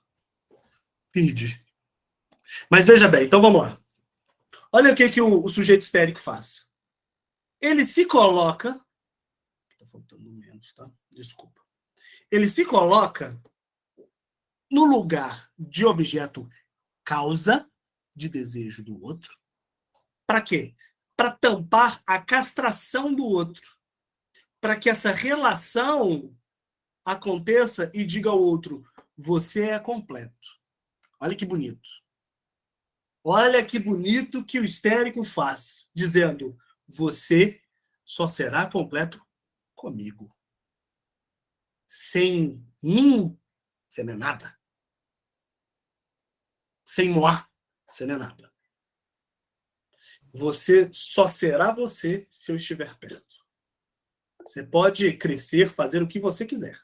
Perdi. Mas veja bem, então vamos lá. Olha o que o sujeito histérico faz. Ele se coloca... Tá faltando menos, tá? Desculpa. Ele se coloca no lugar de objeto causa de desejo do outro. Para quê? Para tampar a castração do outro. Para que essa relação aconteça e diga ao outro, você é completo. Olha que bonito. Olha que bonito que o histérico faz, dizendo, você só será completo comigo. Sem mim, você não é nada. Sem moi, você não é nada. Você só será você se eu estiver perto. Você pode crescer, fazer o que você quiser,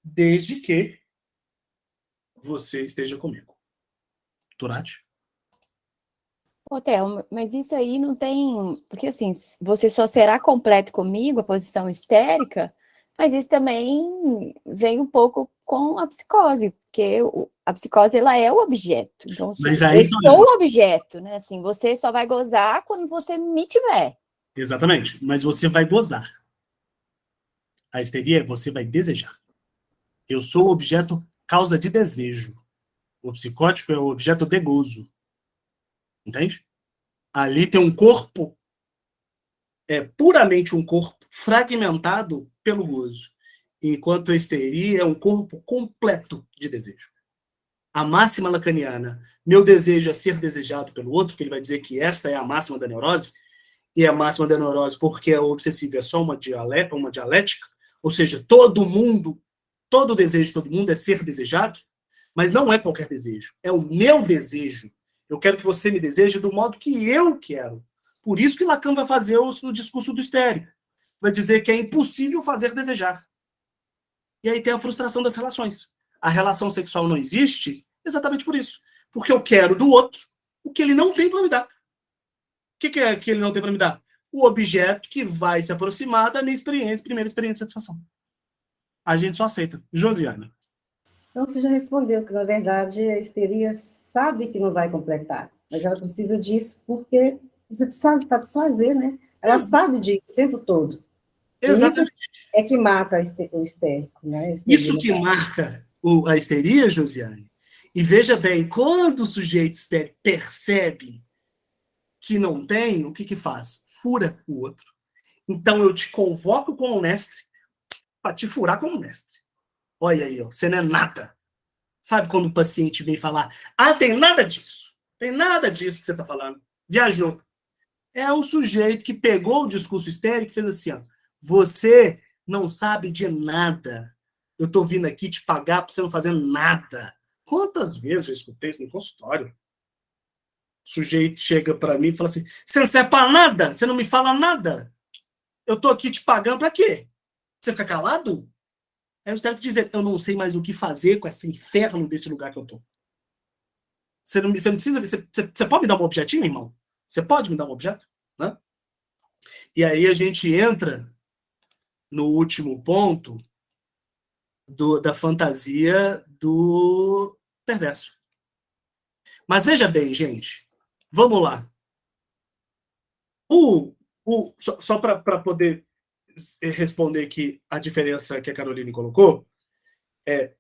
desde que você esteja comigo. Turati? Ô, Theo, mas isso aí não tem. Porque assim, você só será completo comigo, a posição histérica, mas isso também vem um pouco com a psicose, porque a psicose ela é o objeto. Então, Mas eu aí, sou o objeto, né? Assim, você só vai gozar quando você me tiver. exatamente, mas você vai gozar. A histeria é você vai desejar. Eu sou o objeto causa de desejo. O psicótico é o objeto de gozo. Entende? Ali tem um corpo, é puramente um corpo fragmentado pelo gozo. Enquanto a histeria é um corpo completo de desejo. A máxima lacaniana, meu desejo é ser desejado pelo outro, que ele vai dizer que esta é a máxima da neurose, e a máxima da neurose porque a obsessiva é só uma dialética, ou seja, todo desejo de todo mundo é ser desejado, mas não é qualquer desejo, é o meu desejo. Eu quero que você me deseje do modo que eu quero. Por isso que Lacan vai fazer o discurso do histérico. Vai dizer que é impossível fazer desejar. E aí tem a frustração das relações. A relação sexual não existe exatamente por isso. Porque eu quero do outro o que ele não tem para me dar. O que é que ele não tem para me dar? O objeto que vai se aproximar da minha primeira experiência de satisfação. A gente só aceita. Josiane. Então, você já respondeu que, na verdade, a histeria sabe que não vai completar, mas ela precisa disso porque precisa satisfazer, né? Ela sabe disso o tempo todo. E isso Exatamente. é que mata o histérico, né? Isso que marca a histeria, Josiane. E veja bem, quando o sujeito histérico percebe que não tem, o que faz? Fura o outro. Então eu te convoco como mestre para te furar como mestre. Olha aí, ó, você não é nada. Sabe quando o paciente vem falar, tem nada disso. Tem nada disso que você está falando. Viajou. É um sujeito que pegou o discurso histérico e fez assim, ó, você não sabe de nada. Eu estou vindo aqui te pagar para você não fazer nada. Quantas vezes eu escutei isso no consultório? O sujeito chega para mim e fala assim, você não serve para nada, você não me fala nada. Eu estou aqui te pagando para quê? Você fica calado? Aí o histérico diz, eu não sei mais o que fazer com esse inferno desse lugar que eu estou. Você não precisa. Você pode me dar um objetinho, irmão? Você pode me dar um objeto? Né? E aí a gente entra no último ponto da fantasia do perverso. Mas veja bem, gente. Vamos lá. Só para poder responder aqui a diferença que a Caroline colocou,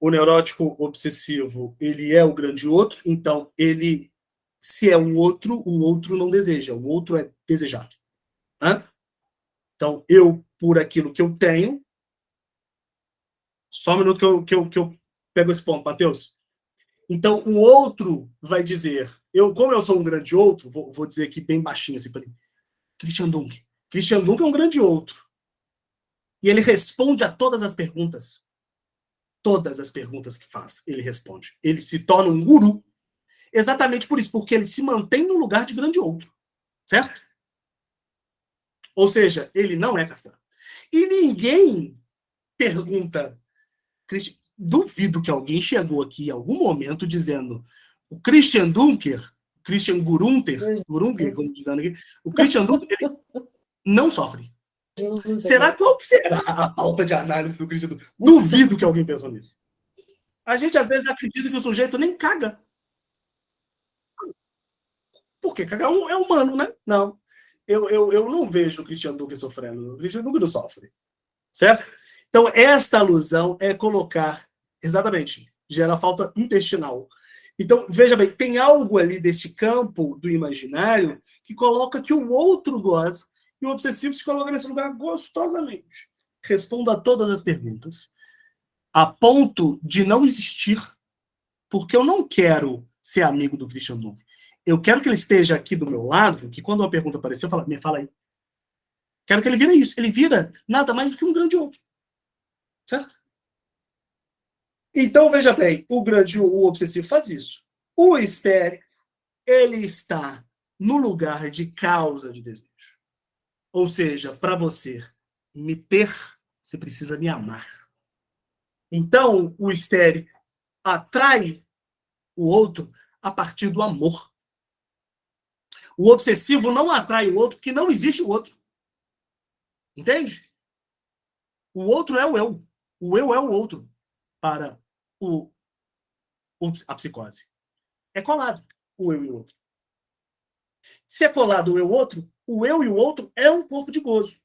o neurótico obsessivo, ele é o grande outro, então ele, se é o outro não deseja, o outro é desejado. Né? Então, eu, por aquilo que eu tenho, só um minuto que eu pego esse ponto, Matheus. Então, o outro vai dizer, como eu sou um grande outro, vou dizer aqui bem baixinho assim para ele, Christian Dunker. Christian Dunker é um grande outro. E ele responde a todas as perguntas. Todas as perguntas que faz, ele responde. Ele se torna um guru exatamente por isso, porque ele se mantém no lugar de grande outro. Certo? Ou seja, ele não é castrado. E ninguém pergunta. Duvido que alguém chegou aqui em algum momento dizendo o Christian Dunker, Christian Gurunter, como dizendo aqui, o Christian Dunker ele não sofre. Qual que será a pauta de análise do Christian Dunker? Duvido que alguém pensou nisso. A gente às vezes acredita que o sujeito nem caga. Porque cagar é humano, né? Não. Eu não vejo o Christian Dunker sofrendo. O Christian Dunker não sofre. Certo? Então, esta alusão é colocar, exatamente, gera falta intestinal. Então, veja bem, tem algo ali desse campo do imaginário que coloca que o outro goza e o obsessivo se coloca nesse lugar gostosamente. Responda a todas as perguntas, a ponto de não existir, porque eu não quero ser amigo do Christian Dunker. Eu quero que ele esteja aqui do meu lado, que quando uma pergunta aparecer, eu falo, me fala aí. Quero que ele vira isso. Ele vira nada mais do que um grande outro. Certo? Então, veja bem, o obsessivo faz isso. O histérico, ele está no lugar de causa de desejo. Ou seja, para você me ter, você precisa me amar. Então, o histérico atrai o outro a partir do amor. O obsessivo não atrai o outro porque não existe o outro. Entende? O outro é o eu. O eu é o outro para a psicose. É colado o eu e o outro. Se é colado o eu e o outro, o eu e o outro é um corpo de gozo.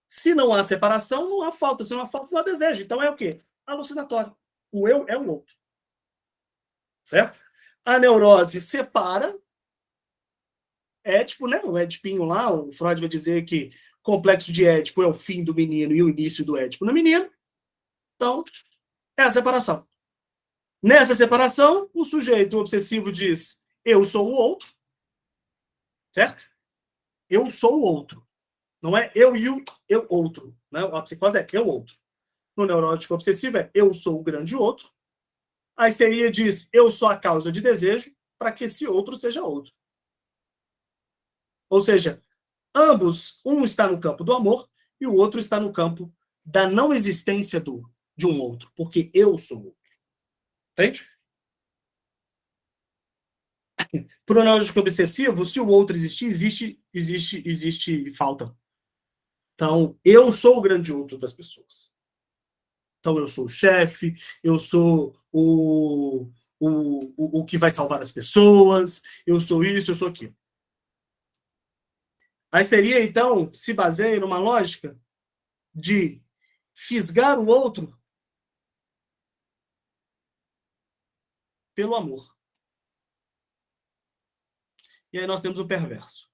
Se não há separação, não há falta. Se não há falta, não há desejo. Então é o quê? Alucinatório. O eu é o outro. Certo? A neurose separa. Édipo, né? O Edipinho lá, o Freud vai dizer que o complexo de Édipo é o fim do menino e o início do Édipo no menino. Então, é a separação. Nessa separação, o sujeito obsessivo diz: eu sou o outro. Certo? Eu sou o outro. Não é eu e o eu outro. Né? A psicose é eu outro. No neurótico obsessivo é eu sou o grande outro. A histeria diz eu sou a causa de desejo para que esse outro seja outro. Ou seja, ambos, um está no campo do amor e o outro está no campo da não existência de um outro, porque eu sou outro. Entende? Para o neurótico obsessivo, se o outro existir, existe falta. Então, eu sou o grande outro das pessoas. Então, eu sou o chefe, eu sou o que vai salvar as pessoas, eu sou isso, eu sou aquilo. A histeria, então, se baseia numa lógica de fisgar o outro pelo amor. E aí nós temos o perverso.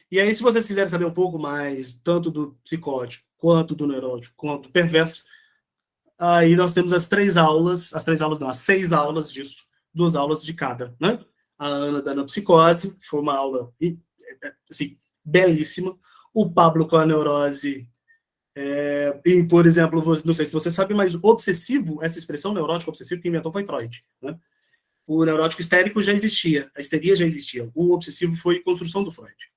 E aí, se vocês quiserem saber um pouco mais, tanto do psicótico, quanto do neurótico, quanto do perverso, aí nós temos as 6 aulas disso, 2 aulas de cada, né? A Ana dando a psicose, que foi uma aula, assim, belíssima. O Pablo com a neurose. E, por exemplo, não sei se você sabe, mas obsessivo, essa expressão neurótico obsessivo que inventou foi Freud, né? O neurótico histérico já existia, a histeria já existia. O obsessivo foi construção do Freud.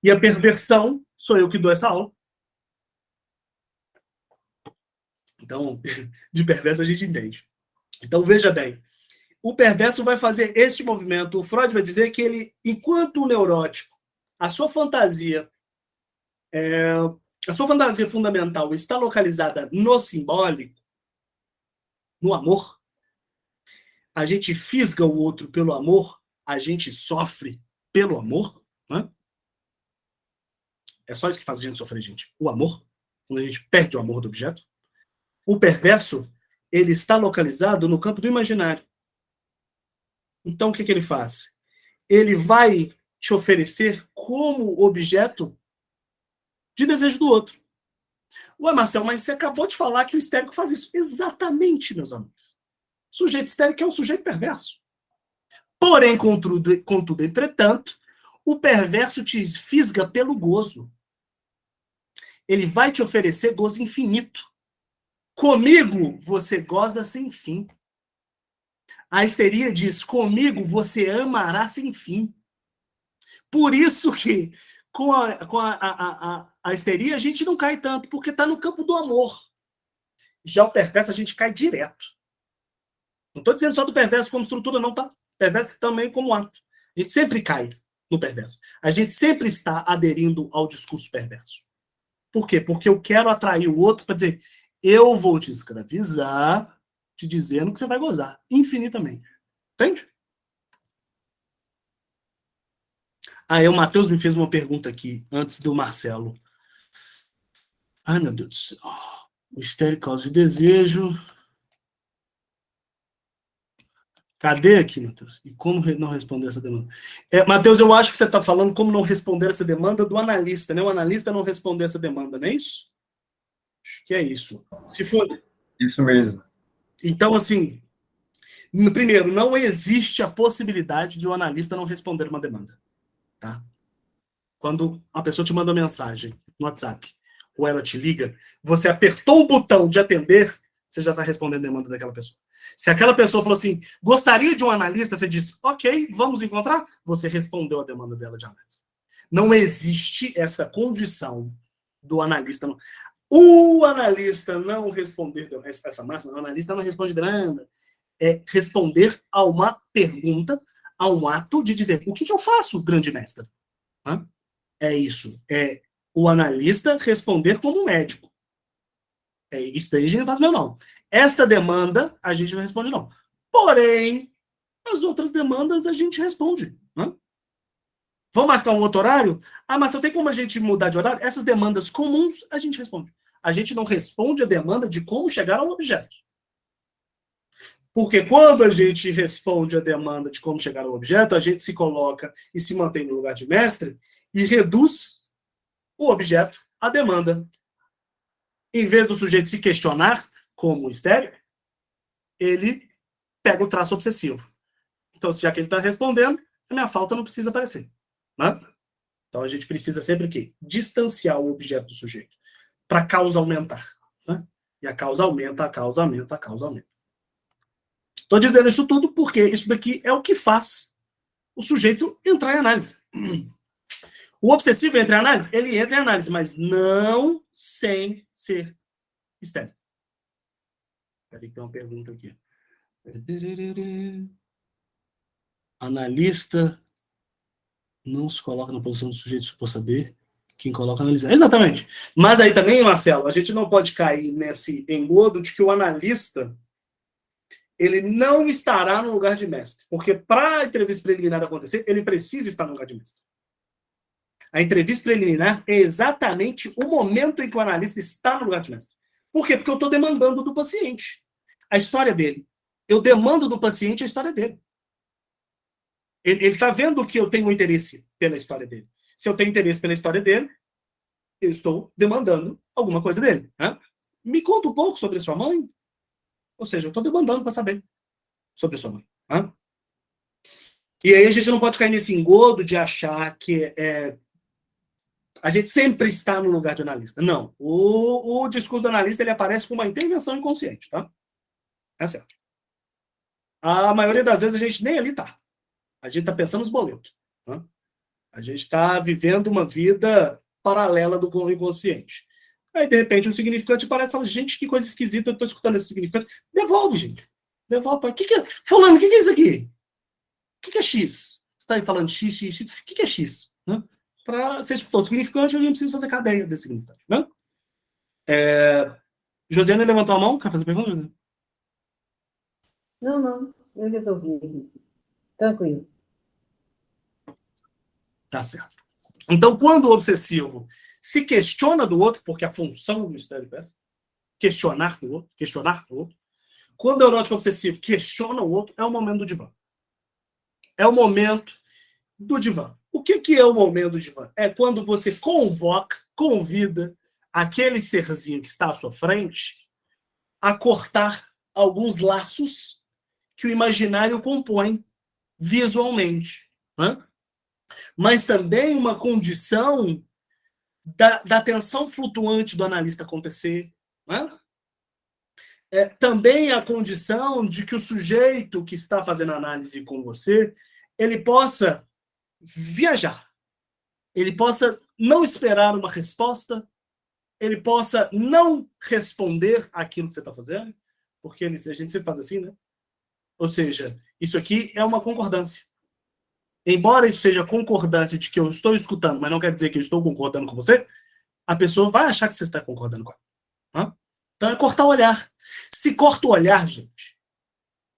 E a perversão, sou eu que dou essa aula. Então, de perverso a gente entende. Então, veja bem, o perverso vai fazer este movimento. O Freud vai dizer que ele, enquanto o neurótico, a sua fantasia fundamental está localizada no simbólico, no amor, a gente fisga o outro pelo amor, a gente sofre pelo amor, né? É só isso que faz a gente sofrer, gente. O amor, quando a gente perde o amor do objeto. O perverso, ele está localizado no campo do imaginário. Então, o que ele faz? Ele vai te oferecer como objeto de desejo do outro. Ué, Marcelo, mas você acabou de falar que o histérico faz isso. Exatamente, meus amigos. O sujeito histérico é um sujeito perverso. Porém, contudo, entretanto, o perverso te fisga pelo gozo. Ele vai te oferecer gozo infinito. Comigo, você goza sem fim. A histeria diz, comigo você amará sem fim. Por isso que com a histeria a gente não cai tanto, porque está no campo do amor. Já o perverso a gente cai direto. Não estou dizendo só do perverso como estrutura, não, tá? Perverso também como ato. A gente sempre cai no perverso. A gente sempre está aderindo ao discurso perverso. Por quê? Porque eu quero atrair o outro para dizer, eu vou te escravizar, te dizendo que você vai gozar infinitamente. Entende? Aí o Matheus me fez uma pergunta aqui, antes do Marcelo. Ai, meu Deus do céu. O histérico causa de desejo. Cadê aqui, Matheus? E como não responder essa demanda? Matheus, eu acho que você está falando como não responder essa demanda do analista, né? O analista não responder essa demanda, não é isso? Acho que é isso. Se for... Isso mesmo. Então, assim, primeiro, não existe a possibilidade de o analista não responder uma demanda. Tá? Quando a pessoa te manda uma mensagem no WhatsApp, ou ela te liga, você apertou o botão de atender, você já está respondendo a demanda daquela pessoa. Se aquela pessoa falou assim, gostaria de um analista, você disse, ok, vamos encontrar, você respondeu a demanda dela de análise. Não existe essa condição do analista. Não. O analista não responder, essa máxima, o analista não responde demanda, é responder a uma pergunta, a um ato de dizer, o que eu faço, grande mestre? É isso, é o analista responder como médico. Isso daí a gente não faz meu não. Esta demanda a gente não responde não. Porém, as outras demandas a gente responde. Vamos marcar um outro horário? Mas só tem como a gente mudar de horário? Essas demandas comuns a gente responde. A gente não responde a demanda de como chegar ao objeto. Porque quando a gente responde a demanda de como chegar ao objeto, a gente se coloca e se mantém no lugar de mestre e reduz o objeto à demanda. Em vez do sujeito se questionar como estéreo, ele pega o traço obsessivo. Então, já que ele está respondendo, a minha falta não precisa aparecer. Então, a gente precisa sempre o quê? Distanciar o objeto do sujeito para a causa aumentar. E a causa aumenta, a causa aumenta, a causa aumenta. Estou dizendo isso tudo porque isso daqui é o que faz o sujeito entrar em análise. O obsessivo entra em análise? Ele entra em análise, mas não sem ser estéreo. Peraí que tem uma pergunta aqui. Analista não se coloca na posição do sujeito supor saber, quem coloca analisar. Exatamente. Mas aí também, Marcelo, a gente não pode cair nesse engodo de que o analista ele não estará no lugar de mestre. Porque para a entrevista preliminar acontecer, ele precisa estar no lugar de mestre. A entrevista preliminar é exatamente o momento em que o analista está no lugar de mestre. Por quê? Porque eu estou demandando do paciente a história dele. Eu demando do paciente a história dele. Ele está vendo que eu tenho interesse pela história dele. Se eu tenho interesse pela história dele, eu estou demandando alguma coisa dele. Me conta um pouco sobre a sua mãe. Ou seja, eu estou demandando para saber sobre a sua mãe. E aí a gente não pode cair nesse engodo de achar que a gente sempre está no lugar de analista. Não. O discurso do analista ele aparece com uma intervenção inconsciente. É certo. A maioria das vezes a gente nem ali está. A gente está pensando nos boletos. A gente está vivendo uma vida paralela do inconsciente. Aí, de repente, um significante aparece e fala, gente, que coisa esquisita, eu estou escutando esse significante. Devolve, gente. Devolve. Fulano, o que é isso aqui? O que é X? Você está aí falando X, X, X. O que é X? Para você escutar o significante, eu não preciso fazer cadeia desse significante. Josiane levantou a mão. Quer fazer pergunta, Josiane? Não. Eu resolvi aqui. Tranquilo. Tá certo. Então, quando o obsessivo se questiona do outro, porque a função do estéreo é questionar do outro, quando o neurótico obsessivo questiona o outro, é o momento do divã. É o momento do divã. O que é o momento do divã? É quando você convida aquele serzinho que está à sua frente a cortar alguns laços que o imaginário compõe visualmente. Mas também uma condição da tensão flutuante do analista acontecer. Também a condição de que o sujeito que está fazendo análise com você, ele possa viajar. Ele possa não esperar uma resposta, ele possa não responder aquilo que você está fazendo, porque a gente sempre faz assim, né? Ou seja, isso aqui é uma concordância. Embora isso seja concordância de que eu estou escutando, mas não quer dizer que eu estou concordando com você, a pessoa vai achar que você está concordando com ela. Então é cortar o olhar. Se corta o olhar, gente,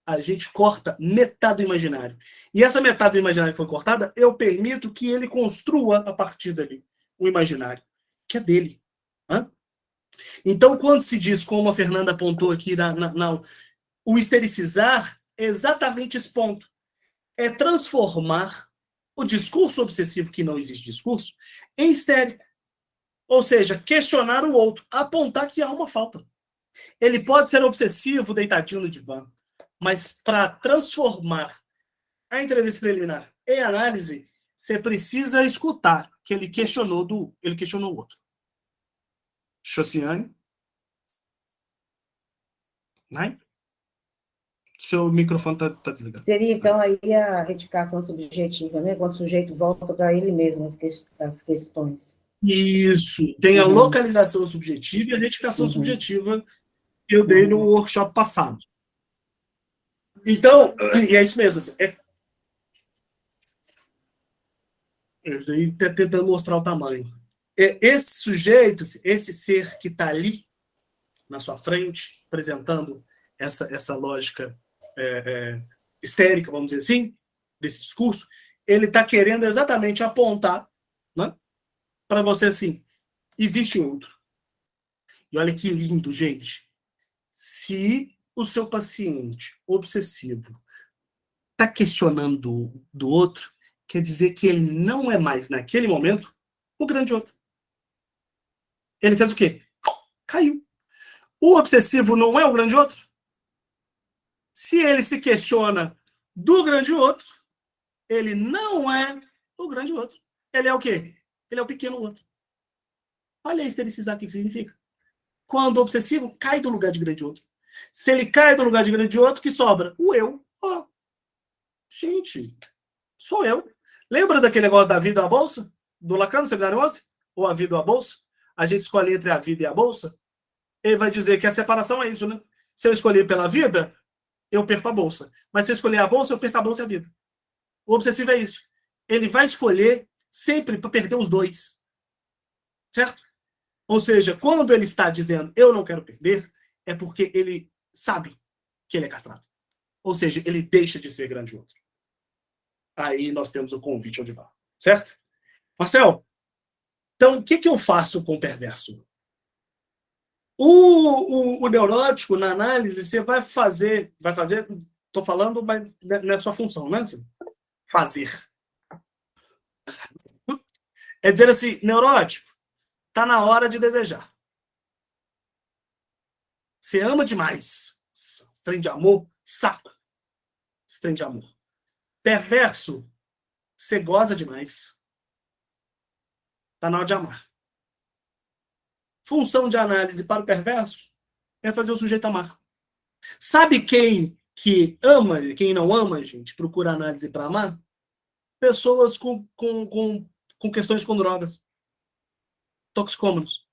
a gente corta metade do imaginário. E essa metade do imaginário que foi cortada, eu permito que ele construa a partir dali o imaginário, que é dele. Então, quando se diz, como a Fernanda apontou aqui, o estericizar é exatamente esse ponto. É transformar o discurso obsessivo, que não existe discurso, em histérico. Ou seja, questionar o outro, apontar que há uma falta. Ele pode ser obsessivo, deitadinho no divã, mas para transformar a entrevista preliminar em análise, você precisa escutar que ele questionou o outro. Josiane? Né? Seu microfone tá desligado. Seria, então, aí a retificação subjetiva, né? Quando o sujeito volta para ele mesmo as questões. Isso. Tem a localização subjetiva e a retificação subjetiva que eu dei no workshop passado. Então, e é isso mesmo. Eu estou tentando mostrar o tamanho. Esse sujeito, esse ser que está ali na sua frente, apresentando essa lógica histérica, vamos dizer assim, desse discurso, ele está querendo exatamente apontar, né, para você assim, existe outro. E olha que lindo, gente. Se o seu paciente obsessivo está questionando do outro, quer dizer que ele não é mais, naquele momento, o grande outro. Ele fez o quê? Caiu. O obsessivo não é o grande outro? Se ele se questiona do grande outro, ele não é o grande outro. Ele é o quê? Ele é o pequeno outro. Olha a histericizar o que significa. Quando o obsessivo cai do lugar de grande outro. Se ele cai do lugar de grande outro, que sobra? O eu. Oh, gente, sou eu. Lembra daquele negócio da vida ou a bolsa? Do Lacan, no seminário 11? Ou a vida ou a bolsa? A gente escolhe entre a vida e a bolsa? Ele vai dizer que a separação é isso, né? Se eu escolher pela vida, eu perco a bolsa. Mas se eu escolher a bolsa, eu perco a bolsa e a vida. O obsessivo é isso. Ele vai escolher sempre para perder os dois. Certo? Ou seja, quando ele está dizendo eu não quero perder, é porque ele sabe que ele é castrado. Ou seja, ele deixa de ser grande outro. Aí nós temos o convite ao divã. Certo? Marcel, então o que eu faço com o perverso? O neurótico, na análise, você vai fazer, estou falando, mas não é sua função, né? Fazer. É dizer assim, neurótico, está na hora de desejar. Você ama demais. Trem de amor, saco. Esse trem de amor. Perverso, você goza demais. Está na hora de amar. Função de análise para o perverso é fazer o sujeito amar. Sabe quem que ama, quem não ama, gente, procura análise para amar? Pessoas com questões com drogas. Toxicômanos.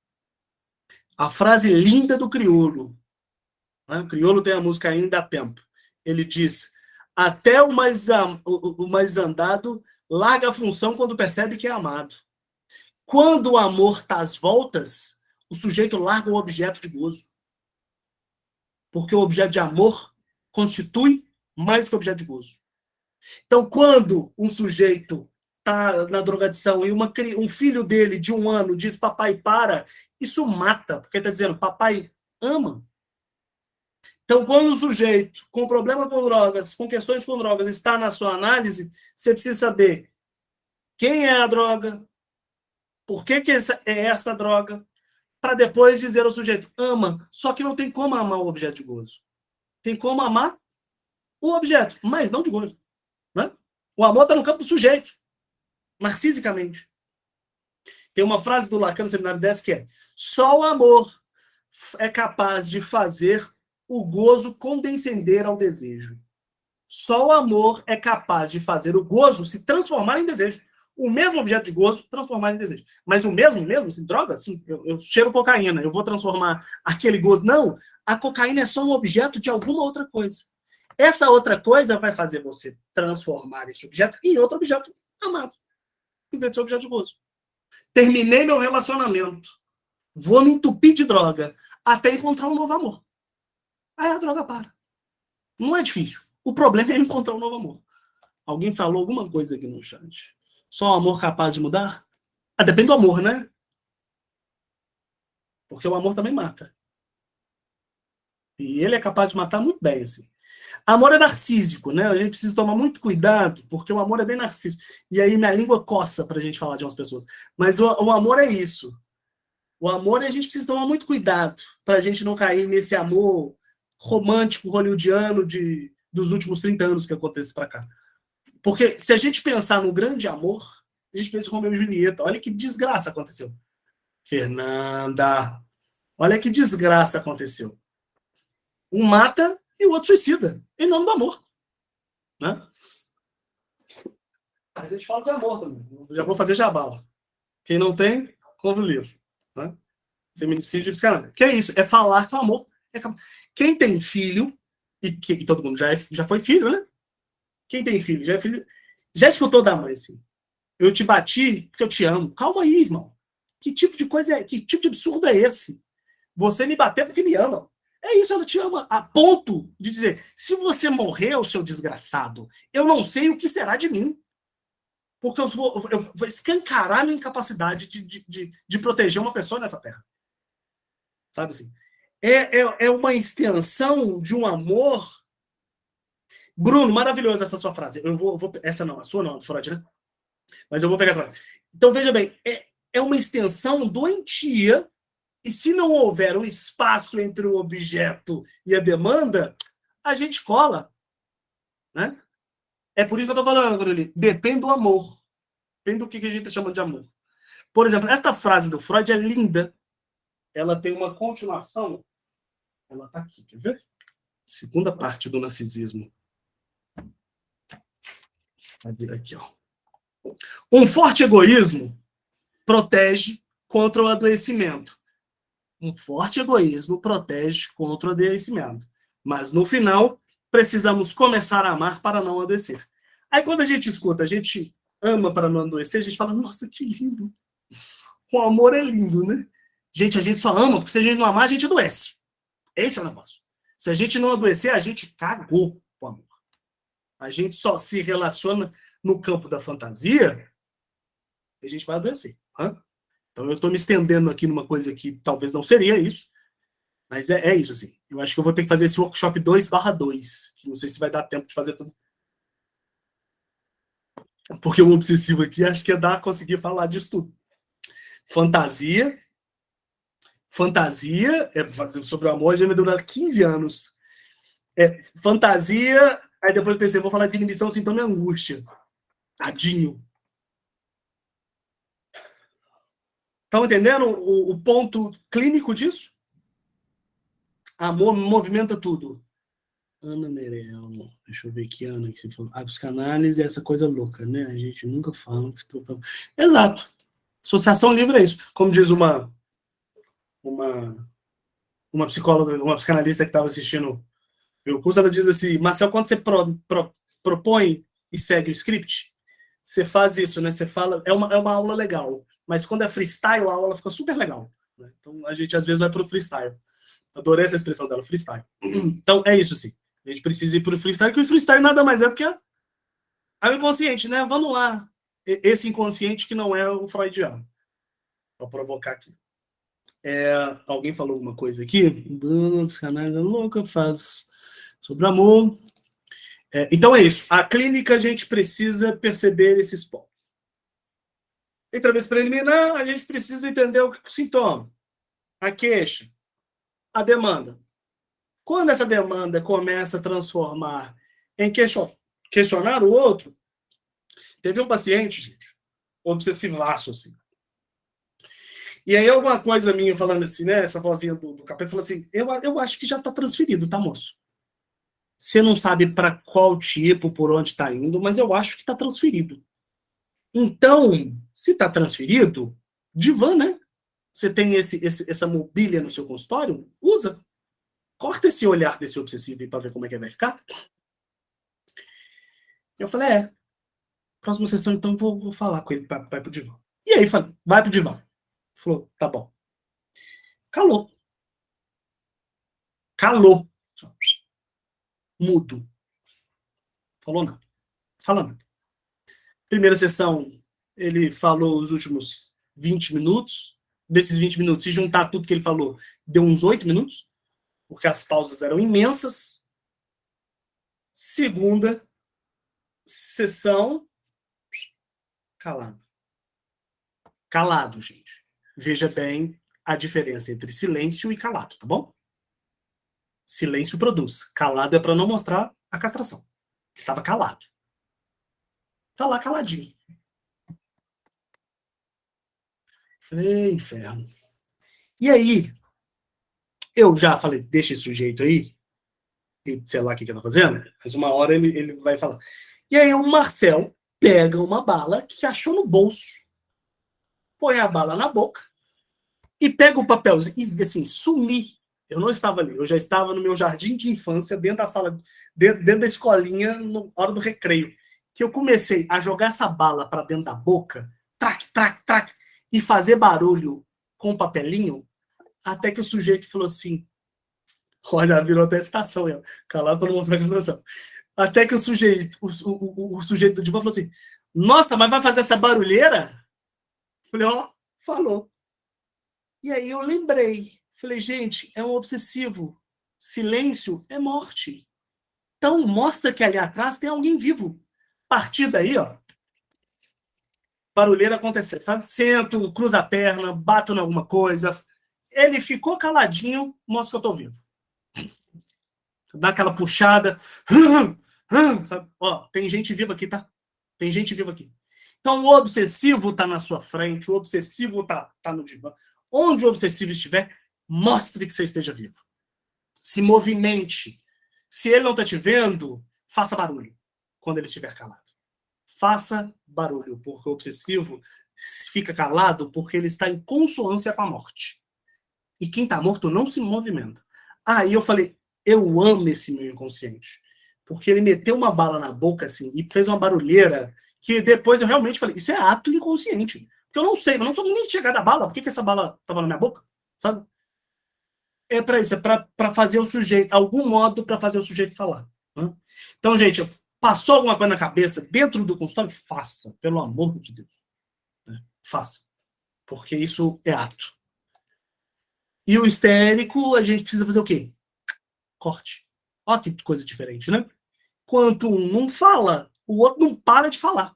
A frase linda do Criolo. Né? O Criolo tem a música Ainda há Tempo. Ele diz, até o mais andado larga a função quando percebe que é amado. Quando o amor está às voltas, o sujeito larga o objeto de gozo. Porque o objeto de amor constitui mais que o objeto de gozo. Então, quando um sujeito está na drogadição e um filho dele de 1 ano diz papai para, isso mata, porque está dizendo papai ama. Então, quando o sujeito com problema com drogas, com questões com drogas, está na sua análise, você precisa saber quem é a droga, por que é esta droga, para depois dizer ao sujeito, ama, só que não tem como amar o objeto de gozo. Tem como amar o objeto, mas não de gozo. Né? O amor está no campo do sujeito, narcisicamente. Tem uma frase do Lacan no seminário 10 que é, só o amor é capaz de fazer o gozo condescender ao desejo. Só o amor é capaz de fazer o gozo se transformar em desejo. O mesmo objeto de gozo transformar em desejo. Mas o mesmo, assim, droga, assim, eu cheiro cocaína, eu vou transformar aquele gozo. Não, a cocaína é só um objeto de alguma outra coisa. Essa outra coisa vai fazer você transformar esse objeto em outro objeto amado, em vez de ser objeto de gozo. Terminei meu relacionamento, vou me entupir de droga até encontrar um novo amor. Aí a droga para. Não é difícil. O problema é encontrar um novo amor. Alguém falou alguma coisa aqui no chat. Só o amor capaz de mudar? Ah, depende do amor, né? Porque o amor também mata. E ele é capaz de matar muito bem, assim. Amor é narcísico, né? A gente precisa tomar muito cuidado, porque o amor é bem narcísico. E aí minha língua coça pra gente falar de umas pessoas. Mas o amor é isso. O amor, a gente precisa tomar muito cuidado pra gente não cair nesse amor romântico, hollywoodiano dos últimos 30 anos que acontece pra cá. Porque se a gente pensar no grande amor, a gente pensa em Romeu e Julieta. Olha que desgraça aconteceu. Fernanda, olha que desgraça aconteceu. Um mata e o outro suicida, em nome do amor. Né? A gente fala de amor também. Já vou fazer jabá. Quem não tem, compra o livro. Né? Feminicídio e psicanálise. Que é isso? É falar que o amor... Quem tem filho, e todo mundo já foi filho, né? Quem tem filho, já é filho... Já escutou da mãe assim? Eu te bati porque eu te amo. Calma aí, irmão. Que tipo de coisa é... Que tipo de absurdo é esse? Você me bater porque me ama. É isso, ela te ama. A ponto de dizer, se você morrer, seu desgraçado, eu não sei o que será de mim. Porque eu vou escancarar minha incapacidade de proteger uma pessoa nessa terra. Sabe assim? É uma extensão de um amor. Bruno, maravilhosa essa sua frase. Essa não, a sua não, do Freud, né? Mas eu vou pegar essa frase. Então, veja bem, é uma extensão doentia, e se não houver um espaço entre o objeto e a demanda, a gente cola. Né? É por isso que eu estou falando, Carolina. Depende do amor. Depende do que a gente chama de amor. Por exemplo, esta frase do Freud é linda. Ela tem uma continuação. Ela está aqui, quer ver? Segunda parte do narcisismo. Aqui, ó. Um forte egoísmo protege contra o adoecimento. Um forte egoísmo protege contra o adoecimento. Mas, no final, precisamos começar a amar para não adoecer. Aí, quando a gente escuta, a gente ama para não adoecer, a gente fala, nossa, que lindo. O amor é lindo, né? Gente, a gente só ama, porque se a gente não amar, a gente adoece. Esse é o negócio. Se a gente não adoecer, a gente cagou com o amor. A gente só se relaciona no campo da fantasia, a gente vai adoecer. Hein? Então eu estou me estendendo aqui numa coisa que talvez não seria isso, mas é isso, assim. Eu acho que eu vou ter que fazer esse workshop 2/2, que não sei se vai dar tempo de fazer tudo. Porque o obsessivo aqui acho que é conseguir falar disso tudo. Fantasia sobre o amor, já vai durar 15 anos. Fantasia, aí depois eu pensei, vou falar de inibição, sintoma e angústia. Tadinho. Estão entendendo o ponto clínico disso? Amor movimenta tudo. Ana Merel, deixa eu ver que Ana que você falou. A psicanálise é essa coisa louca, né? A gente nunca fala. Exato. Associação livre é isso. Como diz uma psicóloga, uma psicanalista que estava assistindo meu curso, ela diz assim, Marcel, quando você propõe e segue o script, você faz isso, né? Você fala, é uma aula legal, mas quando é freestyle, a aula fica super legal. Né? Então, a gente às vezes vai para o freestyle. Adorei essa expressão dela, freestyle. Então, é isso, sim. A gente precisa ir para o freestyle, que o freestyle nada mais é do que o inconsciente, né? Vamos lá. Esse inconsciente que não é o freudiano. Para provocar aqui. Alguém falou alguma coisa aqui? Bruno, psicanálise louca, faz sobre amor. Então é isso. A clínica, a gente precisa perceber esses pontos. Entrevista preliminar, a gente precisa entender o sintoma, a queixa, a demanda. Quando essa demanda começa a transformar em questionar o outro, teve um paciente, gente, obsessivaço, assim. E aí alguma coisa minha falando assim, né, essa vozinha do capeta, falou assim, eu acho que já está transferido, tá, moço? Você não sabe para qual tipo, por onde está indo, mas eu acho que está transferido. Então, se está transferido, divã, né? Você tem essa mobília no seu consultório, usa. Corta esse olhar desse obsessivo para ver como é que vai ficar. Eu falei, próxima sessão, então, vou falar com ele, vai pro divã. E aí, falei, vai pro divã. Falou, tá bom. Calou. Mudo. Falou nada. Fala nada. Primeira sessão, ele falou os últimos 20 minutos. Desses 20 minutos, se juntar tudo que ele falou, deu uns 8 minutos, porque as pausas eram imensas. Segunda sessão, calado. Calado, gente. Veja bem a diferença entre silêncio e calado, tá bom? Silêncio produz. Calado é para não mostrar a castração. Estava calado. Tá lá caladinho. Falei, inferno. E aí, eu já falei, deixa esse sujeito aí, e sei lá o que ele tá fazendo, mas uma hora ele vai falar. E aí o Marcel pega uma bala que achou no bolso, põe a bala na boca e pega o papelzinho e assim, sumi. Eu não estava ali, eu já estava no meu jardim de infância, dentro da sala, dentro da escolinha, na hora do recreio, que eu comecei a jogar essa bala para dentro da boca, trac, trac, trac, e fazer barulho com o papelinho, até que o sujeito falou assim, olha, virou até citação, calado para não mostrar a citação. Até que o sujeito do divã falou assim, nossa, mas vai fazer essa barulheira? Falei, ó, falou. E aí eu lembrei, falei, gente, é um obsessivo. Silêncio é morte. Então mostra que ali atrás tem alguém vivo. A partir daí, ó, barulheira aconteceu, sabe? Sento, cruzo a perna, bato em alguma coisa. Ele ficou caladinho, mostra que eu tô vivo. Dá aquela puxada. Sabe? Ó, tem gente viva aqui, tá? Tem gente viva aqui. Então o obsessivo tá na sua frente, o obsessivo tá no divã. Onde o obsessivo estiver, mostre que você esteja vivo. Se movimente. Se ele não está te vendo, faça barulho quando ele estiver calado. Faça barulho, porque o obsessivo fica calado porque ele está em consonância com a morte. E quem está morto não se movimenta. Aí eu falei, eu amo esse meu inconsciente. Porque ele meteu uma bala na boca assim e fez uma barulheira que depois eu realmente falei, isso é ato inconsciente. Porque eu não sei, eu não sou nem chegar da bala. Por que essa bala estava na minha boca? Sabe? É para isso, é para fazer o sujeito, algum modo para fazer o sujeito falar. Né? Então, gente, passou alguma coisa na cabeça dentro do consultório? Faça, pelo amor de Deus. Né? Faça. Porque isso é ato. E o histérico, a gente precisa fazer o quê? Corte. Olha que coisa diferente, né? Quanto um não fala, o outro não para de falar.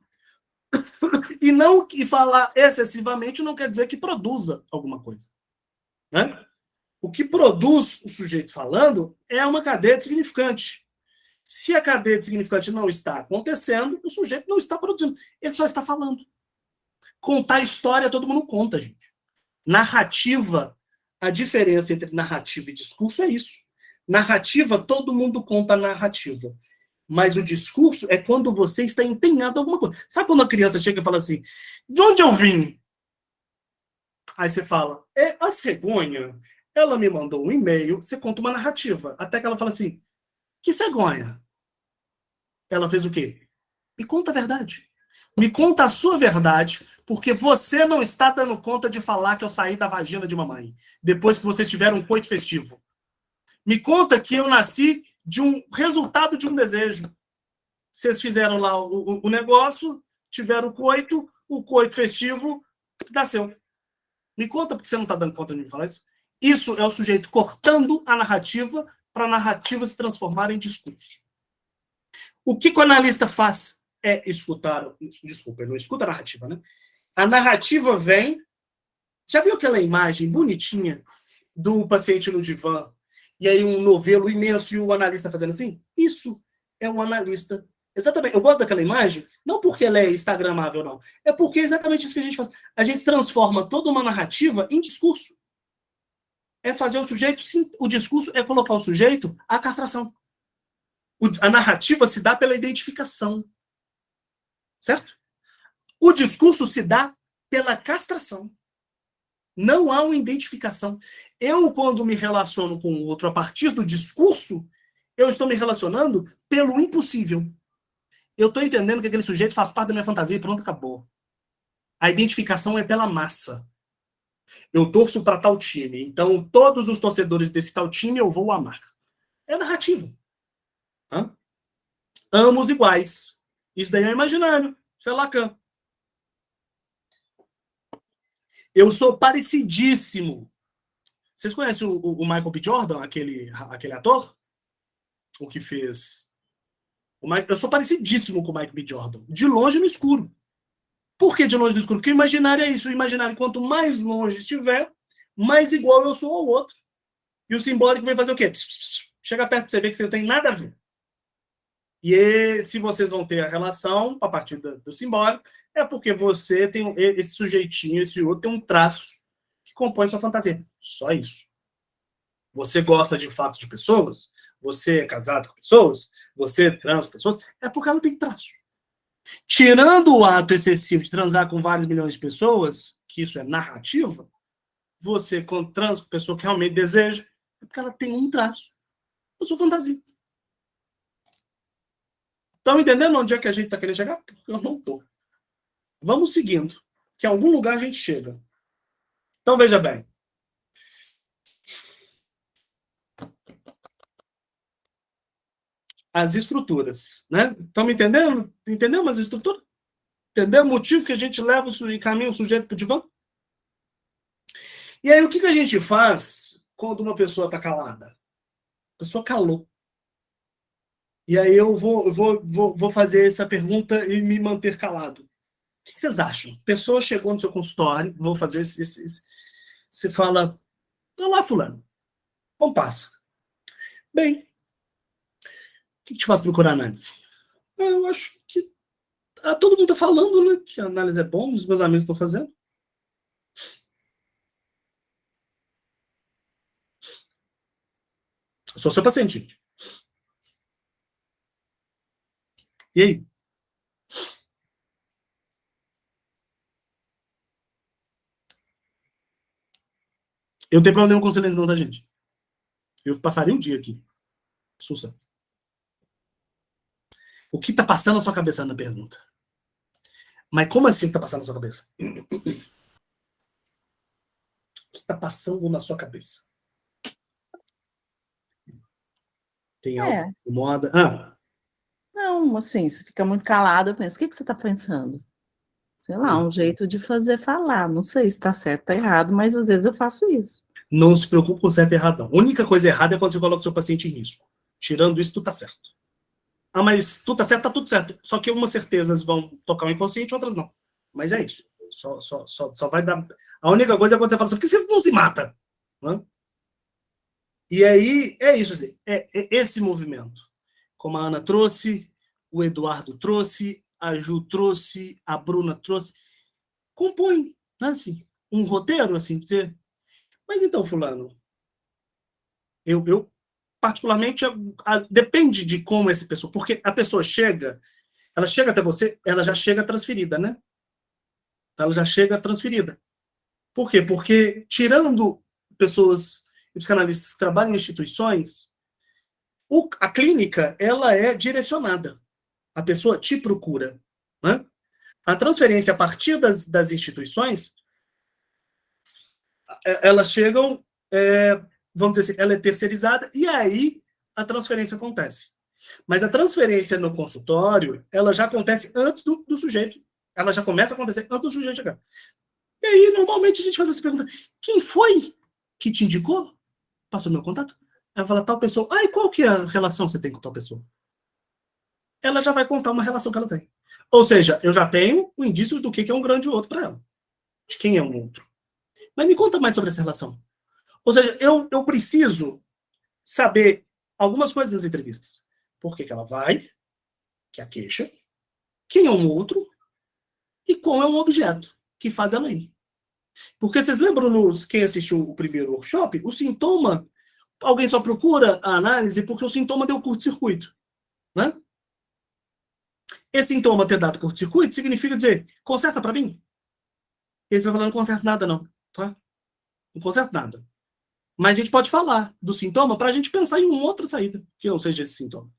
E não que falar excessivamente não quer dizer que produza alguma coisa. Né? O que produz o sujeito falando é uma cadeia de significante. Se a cadeia de significante não está acontecendo, o sujeito não está produzindo. Ele só está falando. Contar história, todo mundo conta, gente. Narrativa, a diferença entre narrativa e discurso é isso. Narrativa, todo mundo conta a narrativa. Mas o discurso é quando você está empenhado em alguma coisa. Sabe quando a criança chega e fala assim, de onde eu vim? Aí você fala, é a cegonha. Ela me mandou um e-mail, você conta uma narrativa. Até que ela fala assim, que cegonha? Ela fez o quê? Me conta a verdade. Me conta a sua verdade, porque você não está dando conta de falar que eu saí da vagina de mamãe, depois que vocês tiveram um coito festivo. Me conta que eu nasci de um resultado de um desejo. Vocês fizeram lá o negócio, tiveram o coito festivo nasceu. Me conta porque você não está dando conta de me falar isso. Isso é o sujeito cortando a narrativa para a narrativa se transformar em discurso. O que o analista faz é escutar... Desculpa, ele não escuta a narrativa, né? A narrativa vem... Já viu aquela imagem bonitinha do paciente no divã e aí um novelo imenso e o analista fazendo assim? Isso é um analista. Exatamente. Eu gosto daquela imagem, não porque ela é instagramável, não. É porque é exatamente isso que a gente faz. A gente transforma toda uma narrativa em discurso. É fazer o sujeito... Sim, o discurso é colocar o sujeito à castração. A narrativa se dá pela identificação. Certo? O discurso se dá pela castração. Não há uma identificação. Eu, quando me relaciono com o outro a partir do discurso, eu estou me relacionando pelo impossível. Eu estou entendendo que aquele sujeito faz parte da minha fantasia e pronto, acabou. A identificação é pela massa. Eu torço para tal time, então todos os torcedores desse tal time eu vou amar. É narrativa. Hã? Ambos iguais. Isso daí é imaginário. Isso é Lacan. Eu sou parecidíssimo. Vocês conhecem o Michael B. Jordan, aquele ator? O que fez... Eu sou parecidíssimo com o Michael B. Jordan. De longe no escuro. Por que de longe no escuro? Porque o imaginário é isso. O imaginário, quanto mais longe estiver, mais igual eu sou ao outro. E o simbólico vem fazer o quê? Chega perto para você ver que você não tem nada a ver. E se vocês vão ter a relação, a partir do simbólico, é porque você tem esse sujeitinho, esse outro tem um traço que compõe sua fantasia. Só isso. Você gosta de fato de pessoas? você é casado com pessoas, você transa com pessoas, é porque ela tem traço. Tirando o ato excessivo de transar com vários milhões de pessoas, que isso é narrativa, você transa com pessoa que realmente deseja, é porque ela tem um traço. Eu sou fantasia. Estão entendendo onde é que a gente está querendo chegar? Porque eu não estou. Vamos seguindo, que em algum lugar a gente chega. Então, veja bem. As estruturas, né? Estão me entendendo? Entendeu as estruturas? Entendeu o motivo que a gente leva e caminha o sujeito para o divã? E aí, o que a gente faz quando uma pessoa está calada? A pessoa calou. E aí eu vou fazer essa pergunta e me manter calado. O que vocês acham? A pessoa chegou no seu consultório, vou fazer você fala, olá, fulano. Como passa? Bem, o que te faz procurar análise? Eu acho que todo mundo está falando, né, que a análise é bom, os meus amigos estão fazendo. Eu sou seu paciente, gente. E aí? Eu não tenho problema com silêncio não, tá, gente? Eu passaria um dia aqui. Sussa. O que tá passando na sua cabeça na pergunta? Mas como assim tá passando na sua cabeça? O que tá passando na sua cabeça? Tem algo que incomoda? Não, assim, se fica muito calado, eu penso, o que você está pensando? Sei lá, um jeito de fazer falar. Não sei se está certo ou tá errado, mas às vezes eu faço isso. Não se preocupe com certo e errado, não. A única coisa errada é quando você coloca o seu paciente em risco. Tirando isso, tudo tá certo. Mas tudo tá certo, tá tudo certo. Só que umas certezas vão tocar o inconsciente, outras não. Mas é isso. Só vai dar... A única coisa é quando você fala assim, por que você não se mata? Né? E aí, é isso. Assim, é esse movimento. Como a Ana trouxe, o Eduardo trouxe, a Ju trouxe, a Bruna trouxe. Compõe, né, assim, um roteiro, assim, dizer... Mas então, fulano, eu particularmente, depende de como essa pessoa... Porque a pessoa chega, ela chega até você, ela já chega transferida, né? Ela já chega transferida. Por quê? Porque, tirando pessoas e psicanalistas que trabalham em instituições, a clínica, ela é direcionada. A pessoa te procura. Né? A transferência a partir das instituições, elas chegam, vamos dizer assim, ela é terceirizada, e aí a transferência acontece. Mas a transferência no consultório, ela já acontece antes do sujeito. Ela já começa a acontecer antes do sujeito chegar. E aí, normalmente, a gente faz essa pergunta: quem foi que te indicou? Passou meu contato? Ela fala, tal pessoa. E qual que é a relação que você tem com tal pessoa? Ela já vai contar uma relação que ela tem. Ou seja, eu já tenho o indício do que é um grande outro para ela. De quem é um outro. Mas me conta mais sobre essa relação. Ou seja, eu preciso saber algumas coisas das entrevistas. Por que ela vai, que é a queixa, quem é um outro e qual é um objeto que faz ela ir. Porque vocês lembram, quem assistiu o primeiro workshop, o sintoma, alguém só procura a análise porque o sintoma deu curto-circuito. Né? Esse sintoma ter dado curto-circuito significa dizer, conserta para mim. E aí você vai falar, não conserta nada não. Tá? Não conserta nada. Mas a gente pode falar do sintoma para a gente pensar em uma outra saída, que não seja esse sintoma.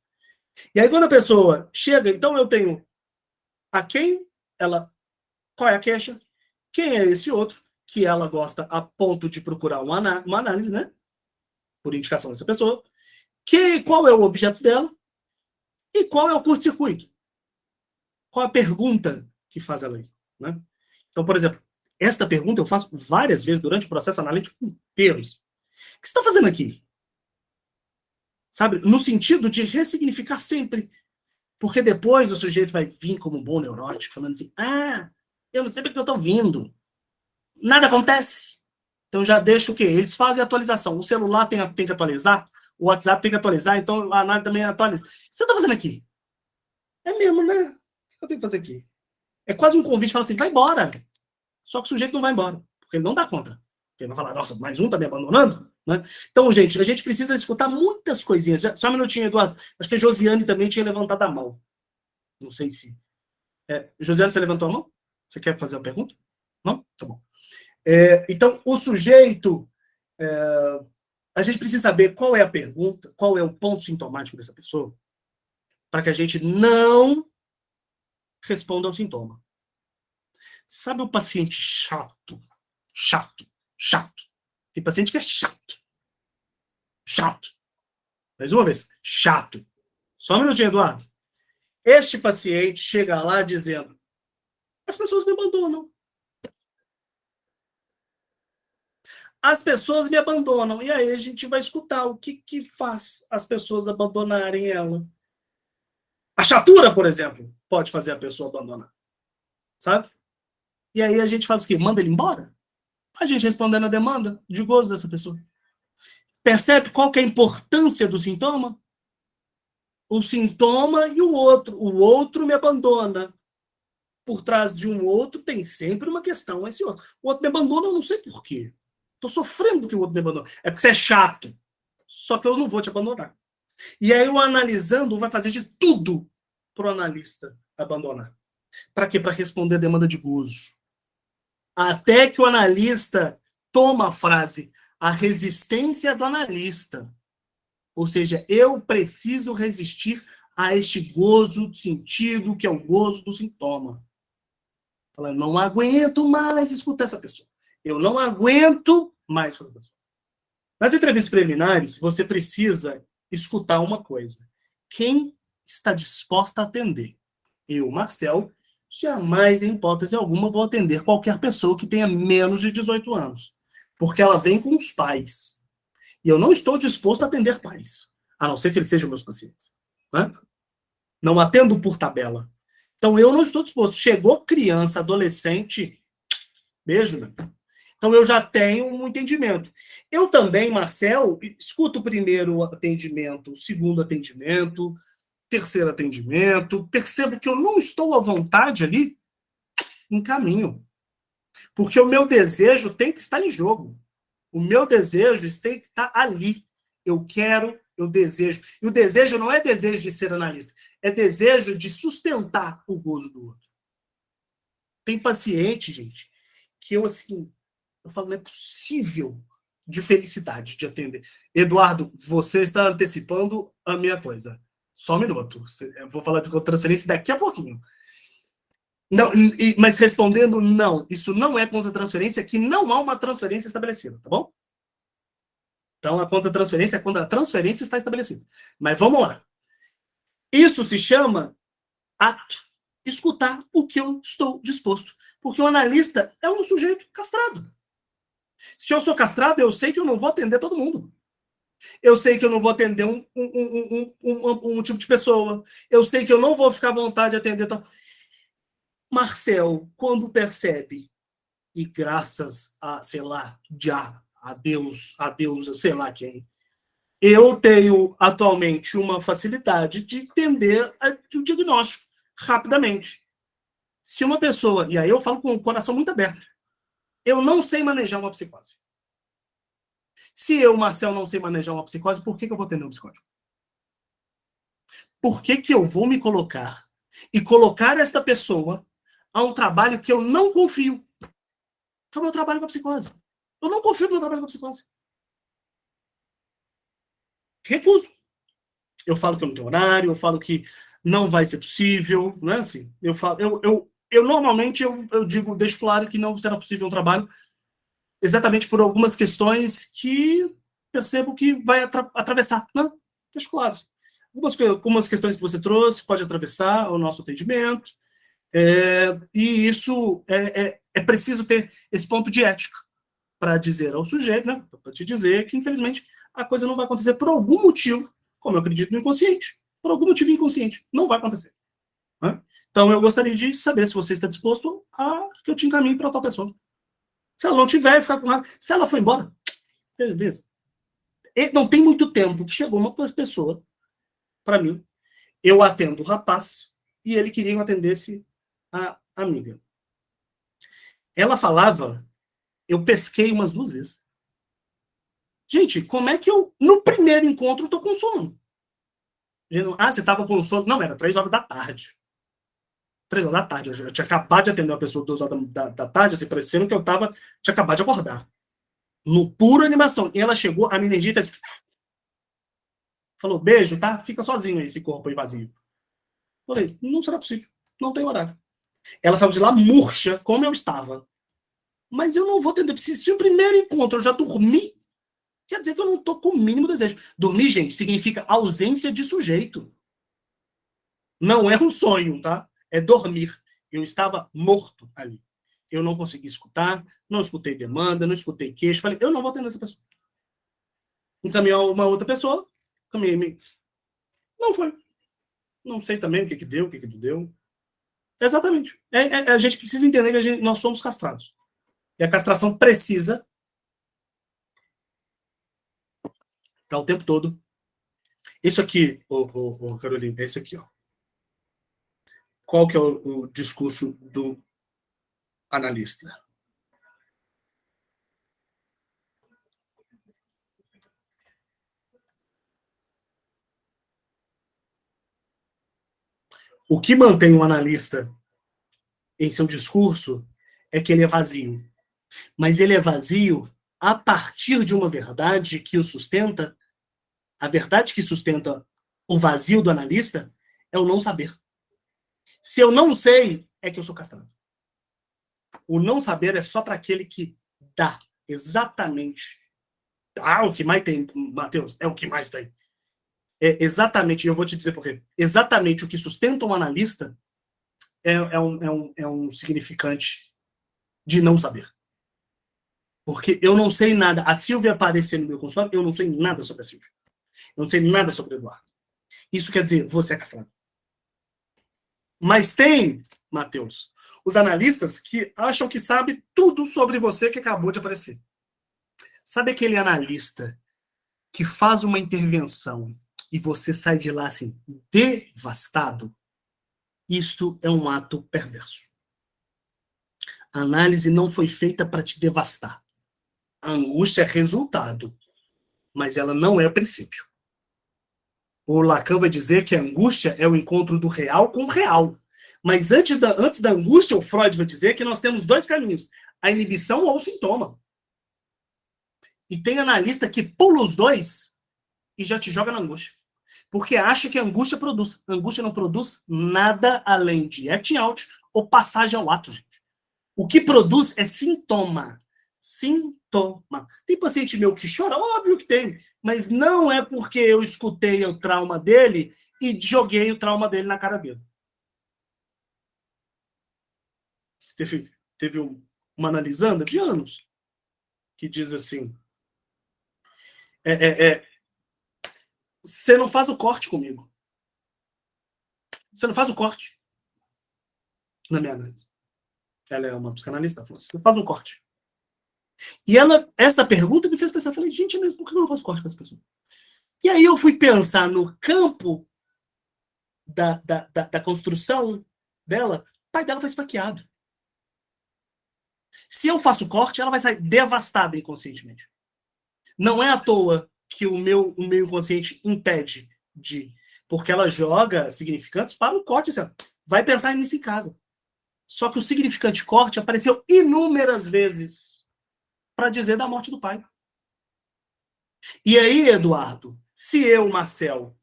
E aí quando a pessoa chega, então eu tenho a quem ela, qual é a queixa, quem é esse outro, que ela gosta a ponto de procurar uma análise, né? Por indicação dessa pessoa. Qual é o objeto dela e qual é o curto-circuito. Qual a pergunta que faz ela ir, né? Então, por exemplo, esta pergunta eu faço várias vezes durante o processo analítico inteiro. O que você está fazendo aqui? Sabe? No sentido de ressignificar sempre. Porque depois o sujeito vai vir como um bom neurótico, falando assim, eu não sei porque eu estou vindo. Nada acontece. Então já deixa o quê? Eles fazem a atualização. O celular tem que atualizar, o WhatsApp tem que atualizar, então a análise também atualiza. O que você está fazendo aqui? É mesmo, né? O que eu tenho que fazer aqui? É quase um convite falando assim, vai embora. Só que o sujeito não vai embora, porque ele não dá conta. Ele vai falar, nossa, mais um está me abandonando? né? Então, gente, a gente precisa escutar muitas coisinhas. Só um minutinho, Eduardo. Acho que a Josiane também tinha levantado a mão. Não sei se... Josiane, você levantou a mão? Você quer fazer uma pergunta? Não? Tá bom. Então, o sujeito... a gente precisa saber qual é a pergunta, qual é o ponto sintomático dessa pessoa, para que a gente não responda ao sintoma. Sabe o paciente chato? Chato. Tem paciente que é chato. Mais uma vez, chato. Só um minutinho, Eduardo. Este paciente chega lá dizendo: as pessoas me abandonam. As pessoas me abandonam. E aí a gente vai escutar o que faz as pessoas abandonarem ela. A chatura, por exemplo, pode fazer a pessoa abandonar. Sabe? E aí a gente faz o quê? Manda ele embora? A gente respondendo a demanda de gozo dessa pessoa. Percebe qual que é a importância do sintoma? O sintoma e o outro. O outro me abandona. Por trás de um outro tem sempre uma questão. Esse outro. O outro me abandona, eu não sei por quê. Estou sofrendo que o outro me abandone. É porque você é chato. Só que eu não vou te abandonar. E aí o analisando vai fazer de tudo para o analista abandonar. Para quê? Para responder a demanda de gozo. Até que o analista toma a frase, a resistência do analista. Ou seja, eu preciso resistir a este gozo de sentido, que é o gozo do sintoma. Eu não aguento mais escutar essa pessoa. Eu não aguento mais escutar essa pessoa. Nas entrevistas preliminares, você precisa escutar uma coisa. Quem está disposta a atender? Eu, Marcel, jamais, em hipótese alguma, vou atender qualquer pessoa que tenha menos de 18 anos. Porque ela vem com os pais. E eu não estou disposto a atender pais. A não ser que eles sejam meus pacientes. Né? Não atendo por tabela. Então, eu não estou disposto. Chegou criança, adolescente, beijo, né? Então, eu já tenho um entendimento. Eu também, Marcel, escuto o primeiro atendimento, o segundo atendimento, terceiro atendimento, percebo que eu não estou à vontade ali, encaminho. Porque o meu desejo tem que estar em jogo. O meu desejo tem que estar ali. Eu quero, eu desejo. E o desejo não é desejo de ser analista, é desejo de sustentar o gozo do outro. Tem paciente, gente, que eu falo, não é possível de felicidade de atender. Eduardo, você está antecipando a minha coisa. Só um minuto. Eu vou falar de transferência daqui a pouquinho. Não, mas respondendo, não. Isso não é contra-transferência, que não há uma transferência estabelecida, tá bom? Então, a contra-transferência é quando a transferência está estabelecida. Mas vamos lá. Isso se chama ato. Escutar o que eu estou disposto. Porque o analista é um sujeito castrado. Se eu sou castrado, eu sei que eu não vou atender todo mundo. Eu sei que eu não vou atender um tipo de pessoa. Eu sei que eu não vou ficar à vontade de atender tal. Marcel, quando percebe, e graças a, sei lá, a Deus, sei lá quem, eu tenho atualmente uma facilidade de entender o diagnóstico rapidamente. Se uma pessoa, e aí eu falo com o coração muito aberto, eu não sei manejar uma psicose. Se eu, Marcel, não sei manejar uma psicose, por que eu vou atender um psicólogo? Por que eu vou me colocar e colocar esta pessoa a um trabalho que eu não confio? Que é o meu trabalho com a psicose. Eu não confio no meu trabalho com a psicose. Recuso. Eu falo que eu não tenho horário, eu falo que não vai ser possível, não é assim? Eu normalmente eu digo, deixo claro que não será possível um trabalho exatamente por algumas questões que percebo que vai atravessar, né? Deixo claro. Algumas questões que você trouxe pode atravessar o nosso atendimento, e isso é preciso ter esse ponto de ética para dizer ao sujeito, né? Para te dizer que, infelizmente, a coisa não vai acontecer por algum motivo, como eu acredito no inconsciente, por algum motivo inconsciente. Não vai acontecer. Né? Então, eu gostaria de saber se você está disposto a que eu te encaminhe para tal pessoa. Se ela não tiver, ficar com raiva. Se ela for embora, beleza. E não tem muito tempo que chegou uma pessoa para mim, eu atendo o rapaz, e ele queria que eu atendesse a amiga. Ela falava, eu pesquei umas 2 vezes. Gente, como é que eu, no primeiro encontro, tô com sono? Você tava com sono? Não, era 3 horas da tarde. 3 horas da tarde. Eu tinha acabado de atender uma pessoa 2 horas da tarde, assim, parecendo que eu tinha acabado de acordar. No pura animação. E ela chegou, a minha energia fez... Falou, beijo, tá? Fica sozinho aí, esse corpo aí vazio. Falei, não será possível. Não tem horário. Ela saiu de lá murcha, como eu estava. Mas eu não vou atender. Se o primeiro encontro eu já dormi, quer dizer que eu não tô com o mínimo desejo. Dormir, gente, significa ausência de sujeito. Não é um sonho, tá? É dormir. Eu estava morto ali. Eu não consegui escutar, não escutei demanda, não escutei queixo. Falei, eu não vou atender essa pessoa. Encaminhou uma outra pessoa, caminhei. Não foi. Não sei também o que deu, o que não deu. Exatamente. A gente precisa entender que nós somos castrados. E a castração precisa estar o tempo todo. Isso aqui, Carolina, é esse aqui, ó. Qual que é o discurso do analista? O que mantém o analista em seu discurso é que ele é vazio. Mas ele é vazio a partir de uma verdade que o sustenta. A verdade que sustenta o vazio do analista é o não saber. Se eu não sei, é que eu sou castrado. O não saber é só para aquele que dá exatamente. O que mais tem, Matheus, é o que mais tem. É exatamente, eu vou te dizer por quê. Exatamente o que sustenta um analista é um significante de não saber. Porque eu não sei nada. A Silvia aparecer no meu consultório, eu não sei nada sobre a Silvia. Eu não sei nada sobre o Eduardo. Isso quer dizer, você é castrado. Mas tem, Matheus, os analistas que acham que sabe tudo sobre você que acabou de aparecer. Sabe aquele analista que faz uma intervenção e você sai de lá assim, devastado? Isto é um ato perverso. A análise não foi feita para te devastar. A angústia é resultado, mas ela não é o princípio. O Lacan vai dizer que a angústia é o encontro do real com o real. Mas antes da angústia, o Freud vai dizer que nós temos 2 caminhos: a inibição ou o sintoma. E tem analista que pula os 2 e já te joga na angústia. Porque acha que a angústia produz. A angústia não produz nada além de acting out ou passagem ao ato, gente. O que produz é sintoma. Sintoma. Tem paciente meu que chora, óbvio que tem, mas não é porque eu escutei o trauma dele e joguei o trauma dele na cara dele. Teve uma analisanda de anos que diz assim: você não faz o corte comigo. Você não faz o corte na minha análise. Ela é uma psicanalista, falou assim, você faz um corte. E essa pergunta me fez pensar, falei, gente, é mesmo, por que eu não faço corte com essa pessoa? E aí eu fui pensar no campo da construção dela. O pai dela foi esfaqueado. Se eu faço corte, ela vai sair devastada inconscientemente. Não é à toa que o meu inconsciente impede de... Porque ela joga significantes para o corte. Assim, vai pensar nisso em casa. Só que o significante corte apareceu inúmeras vezes para dizer da morte do pai. E aí, Eduardo, se eu, Marcel,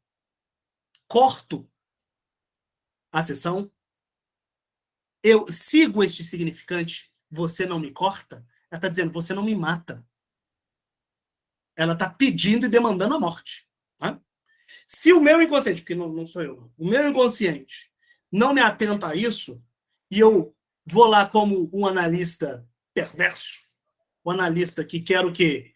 corto a sessão, eu sigo este significante, você não me corta, ela está dizendo, você não me mata. Ela está pedindo e demandando a morte. Tá? Se o meu inconsciente, porque não sou eu, o meu inconsciente não me atenta a isso, e eu vou lá como um analista perverso, um analista que quer o quê?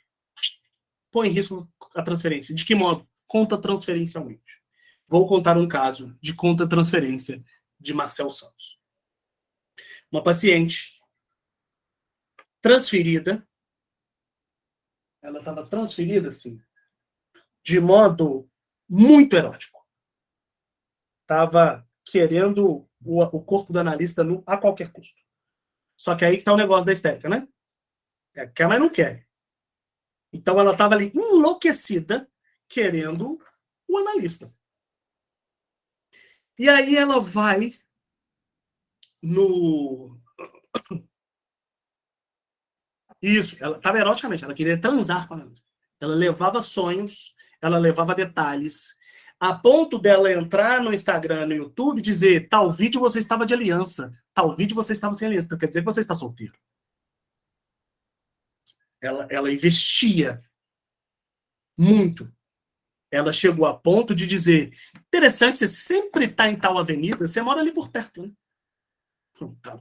Põe em risco a transferência. De que modo? Conta transferencialmente. Vou contar um caso de conta transferência de Marcel Santos. Uma paciente transferida, ela estava transferida assim, de modo muito erótico. Estava querendo o corpo do analista a qualquer custo. Só que aí que está o negócio da estética, né? Quer, mas não quer. Então ela estava ali enlouquecida, querendo o analista. E aí ela vai no... Isso, ela estava eroticamente, ela queria transar com o analista. Ela levava sonhos, ela levava detalhes, a ponto dela entrar no Instagram, no YouTube, e dizer, tal vídeo você estava de aliança, tal vídeo você estava sem aliança, então quer dizer que você está solteiro. Ela investia muito. Ela chegou a ponto de dizer, interessante, você sempre está em tal avenida, você mora ali por perto, né?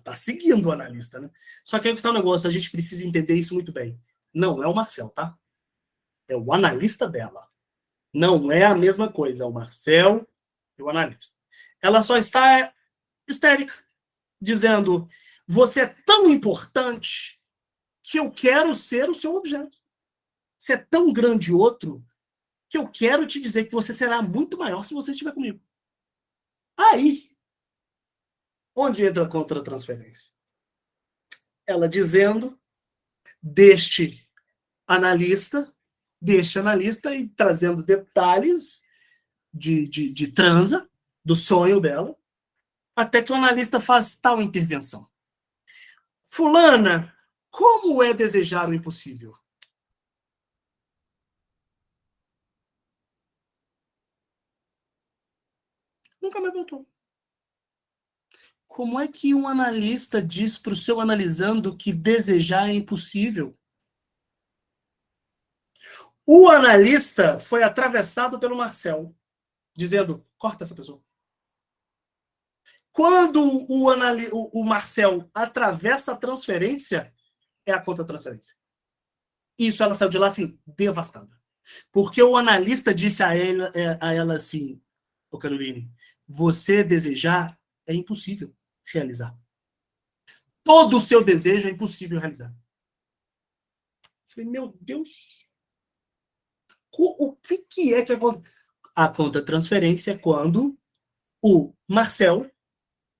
Tá seguindo o analista, né? Só que aí que tá o negócio, a gente precisa entender isso muito bem. Não é o Marcel, tá? É o analista dela. Não é a mesma coisa, é o Marcel e o analista. Ela só está histérica, dizendo, você é tão importante que eu quero ser o seu objeto. Você é tão grande outro que eu quero te dizer que você será muito maior se você estiver comigo. Aí, onde entra a contra-transferência? Ela dizendo deste analista e trazendo detalhes de transa, do sonho dela, até que o analista faz tal intervenção. Fulana, como é desejar o impossível? Nunca mais voltou. Como é que um analista diz para o seu analisando que desejar é impossível? O analista foi atravessado pelo Marcel, dizendo, corta essa pessoa. Quando o Marcel atravessa a transferência, é a contra-transferência. Isso, ela saiu de lá assim, devastada. Porque o analista disse a ela assim, ô Caroline, você desejar é impossível realizar. Todo o seu desejo é impossível realizar. Eu falei, meu Deus, o que é que acontece? A contra-transferência é quando o Marcel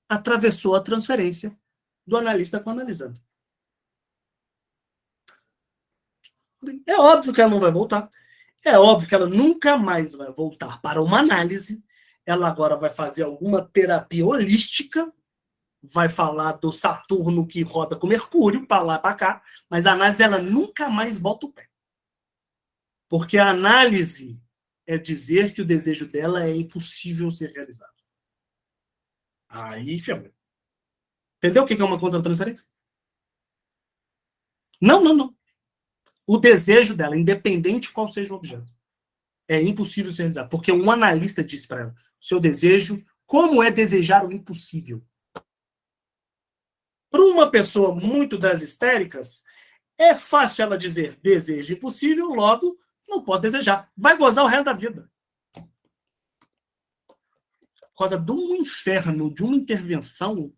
atravessou a transferência do analista com o analisando. É óbvio que ela não vai voltar. É óbvio que ela nunca mais vai voltar para uma análise. Ela agora vai fazer alguma terapia holística, vai falar do Saturno que roda com Mercúrio, para lá para cá, mas a análise ela nunca mais bota o pé. Porque a análise é dizer que o desejo dela é impossível ser realizado. Aí, filho. Entendeu o que é uma contra-transferência? Não. O desejo dela, independente qual seja o objeto, é impossível ser realizado. Porque um analista disse para ela, seu desejo, como é desejar o impossível? Para uma pessoa muito das histéricas, é fácil ela dizer desejo impossível, logo não posso desejar. Vai gozar o resto da vida. Por causa de um inferno, de uma intervenção,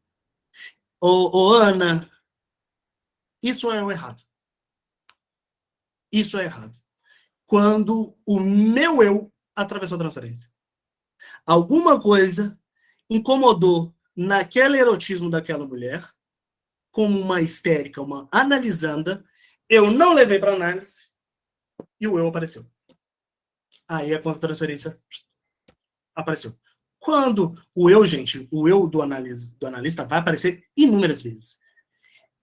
Ana, isso é o errado. Isso é errado. Quando o meu eu atravessou a transferência. Alguma coisa incomodou naquele erotismo daquela mulher, como uma histérica, uma analisanda, eu não levei para análise e o eu apareceu. Aí a contra-transferência apareceu. Quando o eu, gente, o eu do analista vai aparecer inúmeras vezes.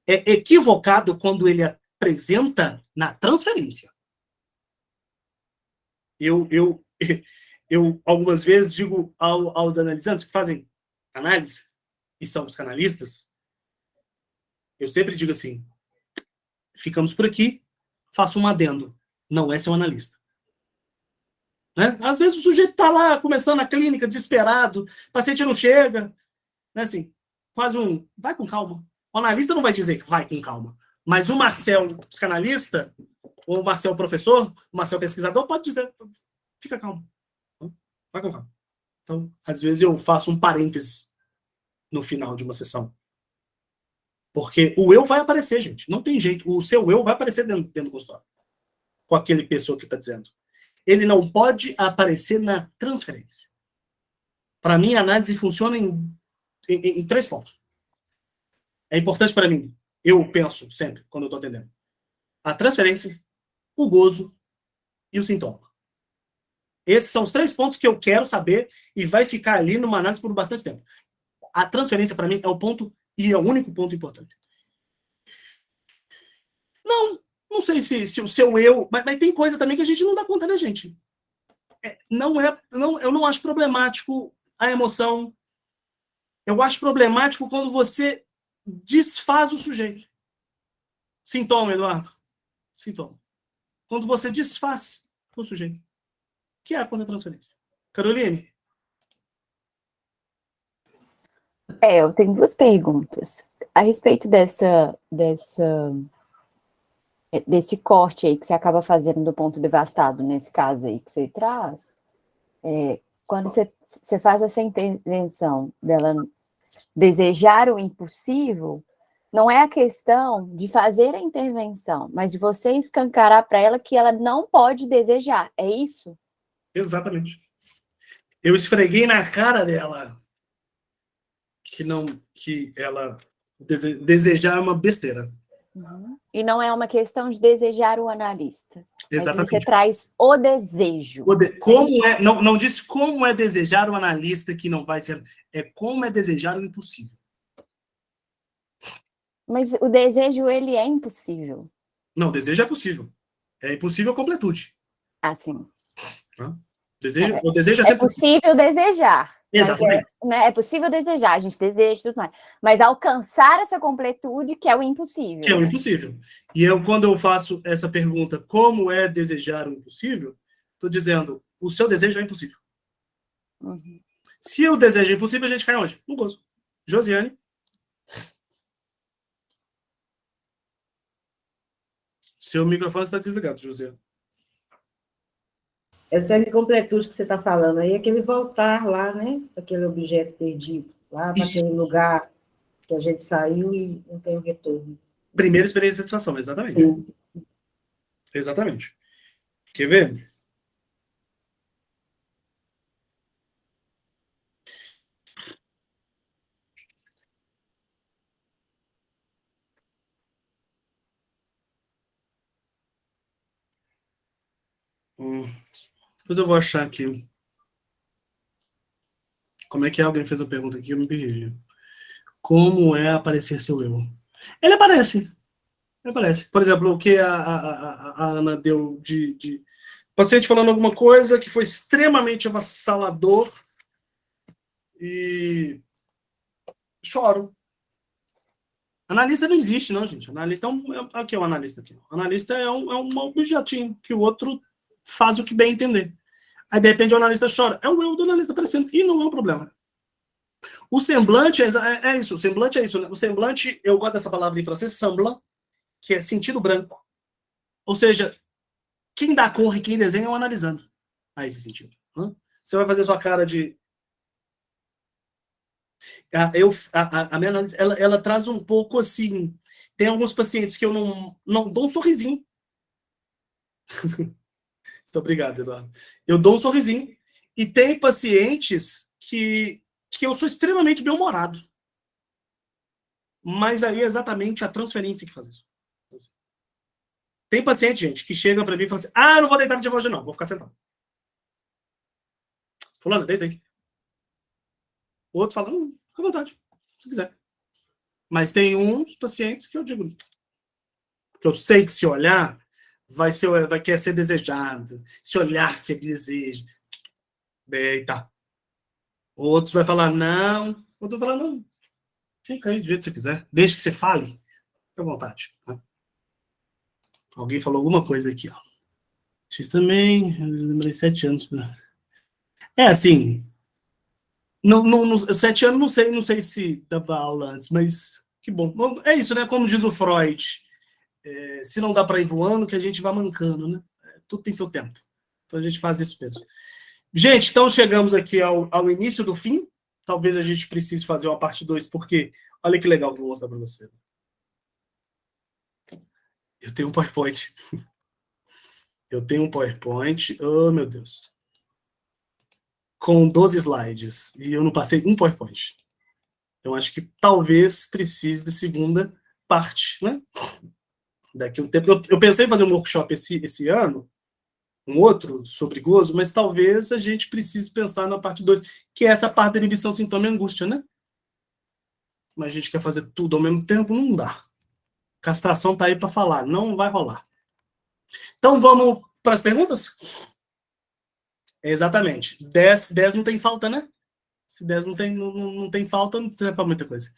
É equivocado quando ele apresenta na transferência. Eu algumas vezes digo aos analisantes que fazem análise e são psicanalistas, eu sempre digo assim, ficamos por aqui, faço um adendo, não é seu analista. Né? Às vezes o sujeito está lá, começando a clínica, desesperado, o paciente não chega, né? Assim, quase vai com calma. O analista não vai dizer que vai com calma, mas o Marcel psicanalista, ou o Marcel professor, o Marcel pesquisador, pode dizer, fica calmo, vai com calma. Então, às vezes eu faço um parênteses no final de uma sessão. Porque o eu vai aparecer, gente. Não tem jeito. O seu eu vai aparecer dentro do consultório. Com aquele pessoa que está dizendo. Ele não pode aparecer na transferência. Para mim, a análise funciona em 3 pontos. É importante para mim. Eu penso sempre, quando eu estou atendendo. A transferência, o gozo e o sintoma. Esses são os 3 pontos que eu quero saber e vai ficar ali numa análise por bastante tempo. A transferência, para mim, é o ponto e é o único ponto importante. Não sei se o seu eu... Mas tem coisa também que a gente não dá conta, né, gente? Eu não acho problemático a emoção. Eu acho problemático quando você desfaz o sujeito. Sintoma, Eduardo. Sintoma. Quando você desfaz o sujeito. Que é a contra-transferência. Caroline? Eu tenho 2 perguntas. A respeito desse corte aí que você acaba fazendo do ponto devastado, nesse caso aí que você traz, quando você faz essa intervenção dela desejar o impossível, não é a questão de fazer a intervenção, mas de você escancarar para ela que ela não pode desejar, é isso? Exatamente. Eu esfreguei na cara dela que ela desejar é uma besteira. Uhum. E não é uma questão de desejar o analista. Exatamente. Mas você traz o desejo. Não disse como é desejar o analista que não vai ser. É como é desejar o impossível. Mas o desejo, ele é impossível. Não, desejo é possível. É impossível a completude. Assim. O desejo é sempre possível desejar. Exatamente. É possível desejar, a gente deseja tudo mais. Mas alcançar essa completude que é o impossível. Que é o impossível. E quando eu faço essa pergunta, como é desejar o impossível, estou dizendo, o seu desejo é impossível. Uhum. Se o desejo é impossível, a gente cai onde? No gozo. Josiane? Seu microfone está desligado, Josiane. Essa incompletude que você está falando aí, aquele voltar lá, né? Aquele objeto perdido, lá para aquele lugar que a gente saiu e não tem o retorno. Primeira experiência de satisfação, exatamente. Sim. Exatamente. Quer ver? Depois eu vou achar aqui. Como é que alguém fez a pergunta aqui? Eu me perdi. Como é aparecer seu eu? Ele aparece. Ele aparece. Por exemplo, o que a Ana deu de paciente falando alguma coisa que foi extremamente avassalador e choro. Analista não existe, não, gente. Analista aqui é um analista aqui. Analista é um objetinho que o outro faz o que bem entender. Aí, de repente, o analista chora. É o eu do analista aparecendo. E não é um problema. O semblante é isso. O semblante é isso. Né? O semblante, eu gosto dessa palavra em francês, semblant, que é sentido branco. Ou seja, quem dá cor e quem desenha é o analisando. A esse sentido. Você vai fazer sua cara de... A minha análise, ela traz um pouco assim... Tem alguns pacientes que eu não dou um sorrisinho. Muito obrigado, Eduardo. Eu dou um sorrisinho. E tem pacientes que eu sou extremamente bem-humorado. Mas aí é exatamente a transferência que faz isso. Tem paciente, gente, que chega para mim e fala assim, eu não vou deitar no dia hoje não, vou ficar sentado. Fulano, deita aí. O outro fala, fica à vontade, se quiser. Mas tem uns pacientes que eu digo, que eu sei que se olhar, vai querer ser desejado. Se olhar que é desejo. Deita. Outros vai falar, não. Outro vai falar, não. Fica aí do jeito que você quiser. Desde que você fale, fica à vontade. Tá? Alguém falou alguma coisa aqui, ó. X também, eu lembrei 7 anos. Assim, 7 anos, não sei se dava aula antes, mas que bom. É isso, né? Como diz o Freud, se não dá para ir voando, que a gente vai mancando, né? Tudo tem seu tempo. Então a gente faz isso mesmo. Gente, então chegamos aqui ao início do fim. Talvez a gente precise fazer uma parte 2, porque olha que legal que eu vou mostrar para você. Eu tenho um PowerPoint. Eu tenho um PowerPoint. Oh, meu Deus. Com 12 slides. E eu não passei um PowerPoint. Então, acho que talvez precise de segunda parte, né? Daqui a um tempo. Eu pensei em fazer um workshop esse ano, um outro sobre gozo, mas talvez a gente precise pensar na parte 2, que é essa parte da inibição, sintoma e angústia, né? Mas a gente quer fazer tudo ao mesmo tempo, não dá. Castração tá aí para falar, não vai rolar. Então vamos para as perguntas? Exatamente. 10 não tem falta, né? Se 10 não tem falta, não serve para muita coisa.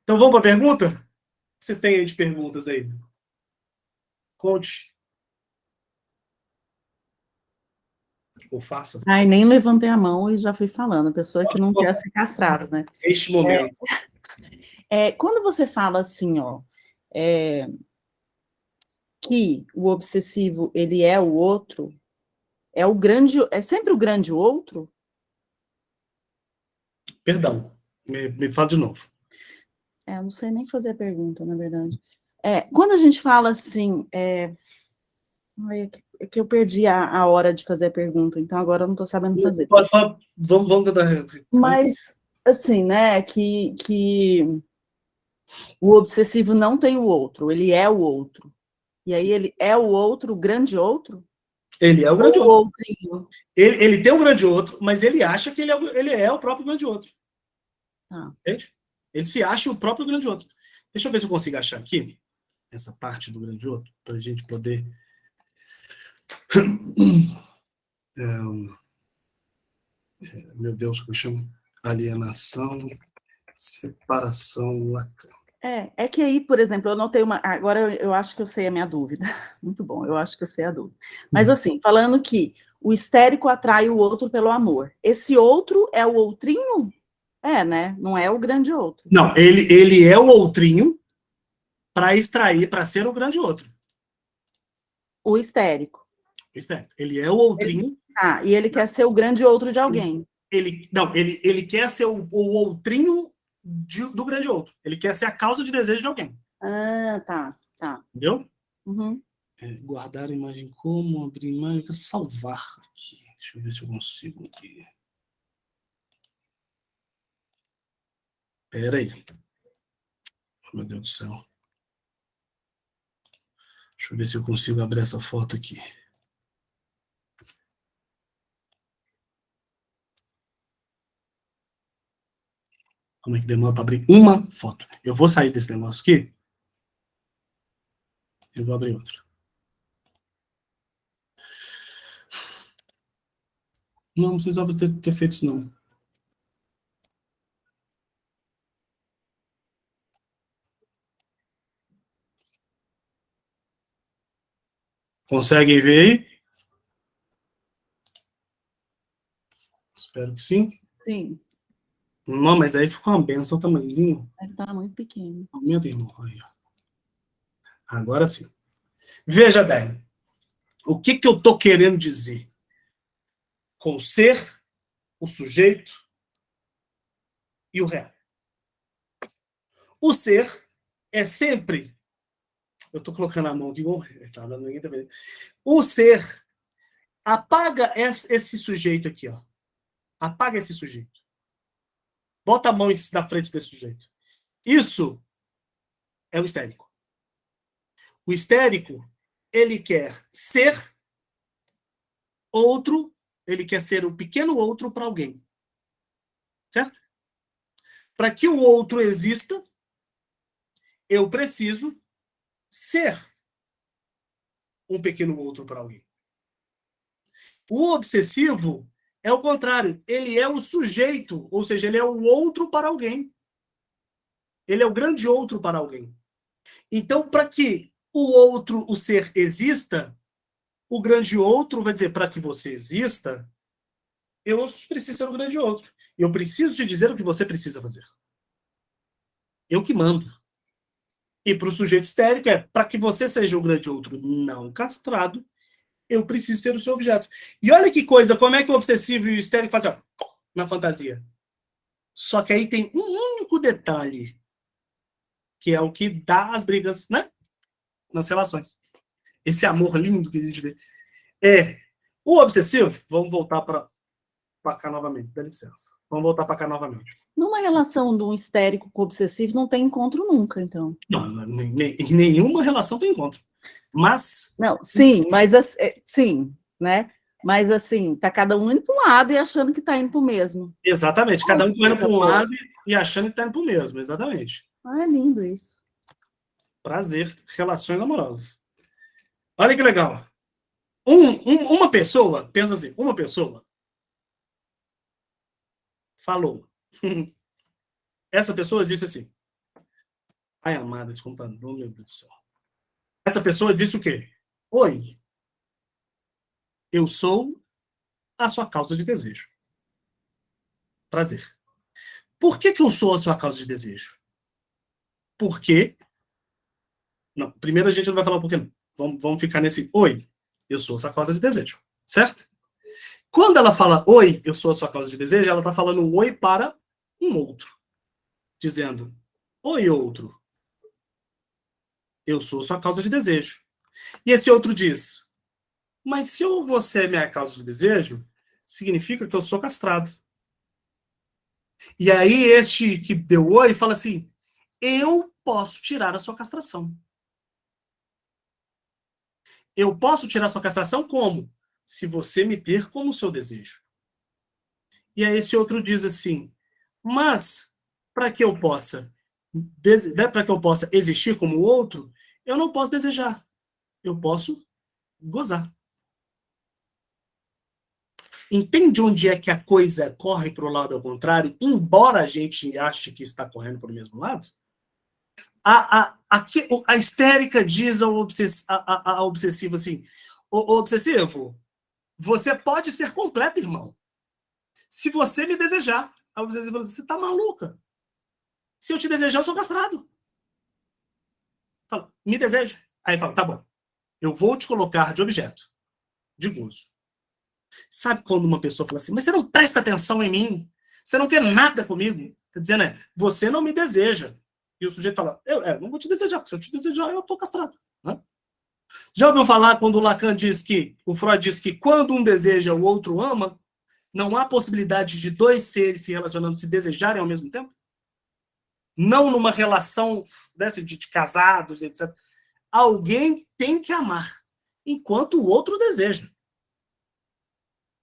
Então vamos para a pergunta? O que vocês têm aí de perguntas aí? Conte. Ou faça. Ai, nem levantei a mão e já fui falando. A pessoa que não quer ser castrada, né? Este momento. Quando você fala assim, ó, que o obsessivo, ele é o outro, é sempre o grande outro? Perdão, me fala de novo. Eu não sei nem fazer a pergunta, na verdade. Quando a gente fala assim, é que eu perdi a hora de fazer a pergunta, então agora eu não estou sabendo fazer. Vamos tentar. Mas, assim, né, que o obsessivo não tem o outro, ele é o outro. E aí ele é o outro, o grande outro? Ele é o grande Ou outro. outrinho? Ele tem o grande outro, mas ele acha que ele é o próprio grande outro. Entende? Ele se acha o próprio grande outro. Deixa eu ver se eu consigo achar aqui essa parte do grande outro, para a gente poder. Meu Deus, como chama? Alienação, separação, Lacan. É que aí, por exemplo, eu notei uma. Agora eu acho que eu sei a minha dúvida. Muito bom, eu acho que eu sei a dúvida. Mas assim, falando que o histérico atrai o outro pelo amor. Esse outro é o outrinho? Né? Não é o grande outro. Não, ele é o outrinho para extrair, para ser o grande outro. O histérico. Ele é o outrinho. E ele quer ser o grande outro de alguém. Ele quer ser o outrinho do grande outro. Ele quer ser a causa de desejo de alguém. Tá. Entendeu? Uhum. Guardar a imagem como, abrir imagem, eu quero salvar aqui. Deixa eu ver se eu consigo aqui. Pera aí. Oh, meu Deus do céu. Deixa eu ver se eu consigo abrir essa foto aqui. Como é que demora para abrir uma foto? Eu vou sair desse negócio aqui. Eu vou abrir outro. Não precisava ter feito isso, não. Conseguem ver aí? Espero que sim. Sim. Não, mas aí ficou uma benção, o tamanhozinho. Ele tá muito pequeno. Aumenta, irmão. Aí, ó. Agora sim. Veja bem. O que eu estou querendo dizer? Com o ser, o sujeito e o real. O ser é sempre... Eu estou colocando a mão aqui. O ser apaga esse sujeito aqui, ó. Apaga esse sujeito. Bota a mão na frente desse sujeito. Isso é o histérico. O histérico, ele quer ser outro, ele quer ser o pequeno outro para alguém. Certo? Para que o outro exista, eu preciso ser um pequeno outro para alguém. O obsessivo é o contrário. Ele é o sujeito, ou seja, ele é o outro para alguém. Ele é o grande outro para alguém. Então, para que o outro, o ser, exista, o grande outro vai dizer, para que você exista, eu preciso ser o grande outro. Eu preciso te dizer o que você precisa fazer. Eu que mando. E para o sujeito histérico para que você seja o grande outro não castrado, eu preciso ser o seu objeto. E olha que coisa, como é que o obsessivo e o histérico fazem na fantasia. Só que aí tem um único detalhe, que é o que dá as brigas, né? Nas relações. Esse amor lindo que a gente vê. O obsessivo, vamos voltar para cá novamente, dá licença. Vamos voltar para cá novamente. Numa relação de um histérico com obsessivo, não tem encontro nunca, então. Não, em nenhuma relação tem encontro. Mas... Não, sim, mas sim, né? Mas assim, tá cada um indo para um lado e achando que tá indo para o mesmo. Exatamente, cada um correndo para um boa. lado e achando que tá indo para o mesmo, exatamente. Ah, é lindo isso. Prazer, relações amorosas. Olha que legal. Uma pessoa, pensa assim, uma pessoa falou. Essa pessoa disse assim, ai, amada, desculpa, oh, meu Deus do céu. Essa pessoa disse o quê? Oi, eu sou a sua causa de desejo. Prazer. Por que eu sou a sua causa de desejo? Porque... Não, primeiro a gente não vai falar o porquê não. Vamos ficar nesse oi, eu sou a sua causa de desejo. Certo? Quando ela fala oi, eu sou a sua causa de desejo, ela está falando um oi para um outro. Dizendo, oi, outro, eu sou a sua causa de desejo. E esse outro diz, mas se você é minha causa de desejo, significa que eu sou castrado. E aí este que deu oi fala assim, eu posso tirar a sua castração. Eu posso tirar a sua castração como? Se você me ter como seu desejo. E aí esse outro diz assim, mas para que eu possa existir como o outro, eu não posso desejar. Eu posso gozar. Entende onde é que a coisa corre para o lado ao contrário, embora a gente ache que está correndo para o mesmo lado? A histérica diz ao obsessivo assim, o obsessivo, você pode ser completo, irmão. Se você me desejar. A obsessiva fala assim, você está maluca. Se eu te desejar, eu sou castrado. Fala, me deseja. Aí fala, tá bom. Eu vou te colocar de objeto, de gozo. Sabe quando uma pessoa fala assim, mas você não presta atenção em mim? Você não quer nada comigo? Tá dizendo, você não me deseja. E o sujeito fala, eu não vou te desejar, porque se eu te desejar, eu tô castrado. Né? Já ouviu falar quando o Lacan diz que, o Freud diz que quando um deseja, o outro ama, não há possibilidade de dois seres se relacionando, se desejarem ao mesmo tempo? Não numa relação dessa, de casados, etc. Alguém tem que amar, enquanto o outro deseja.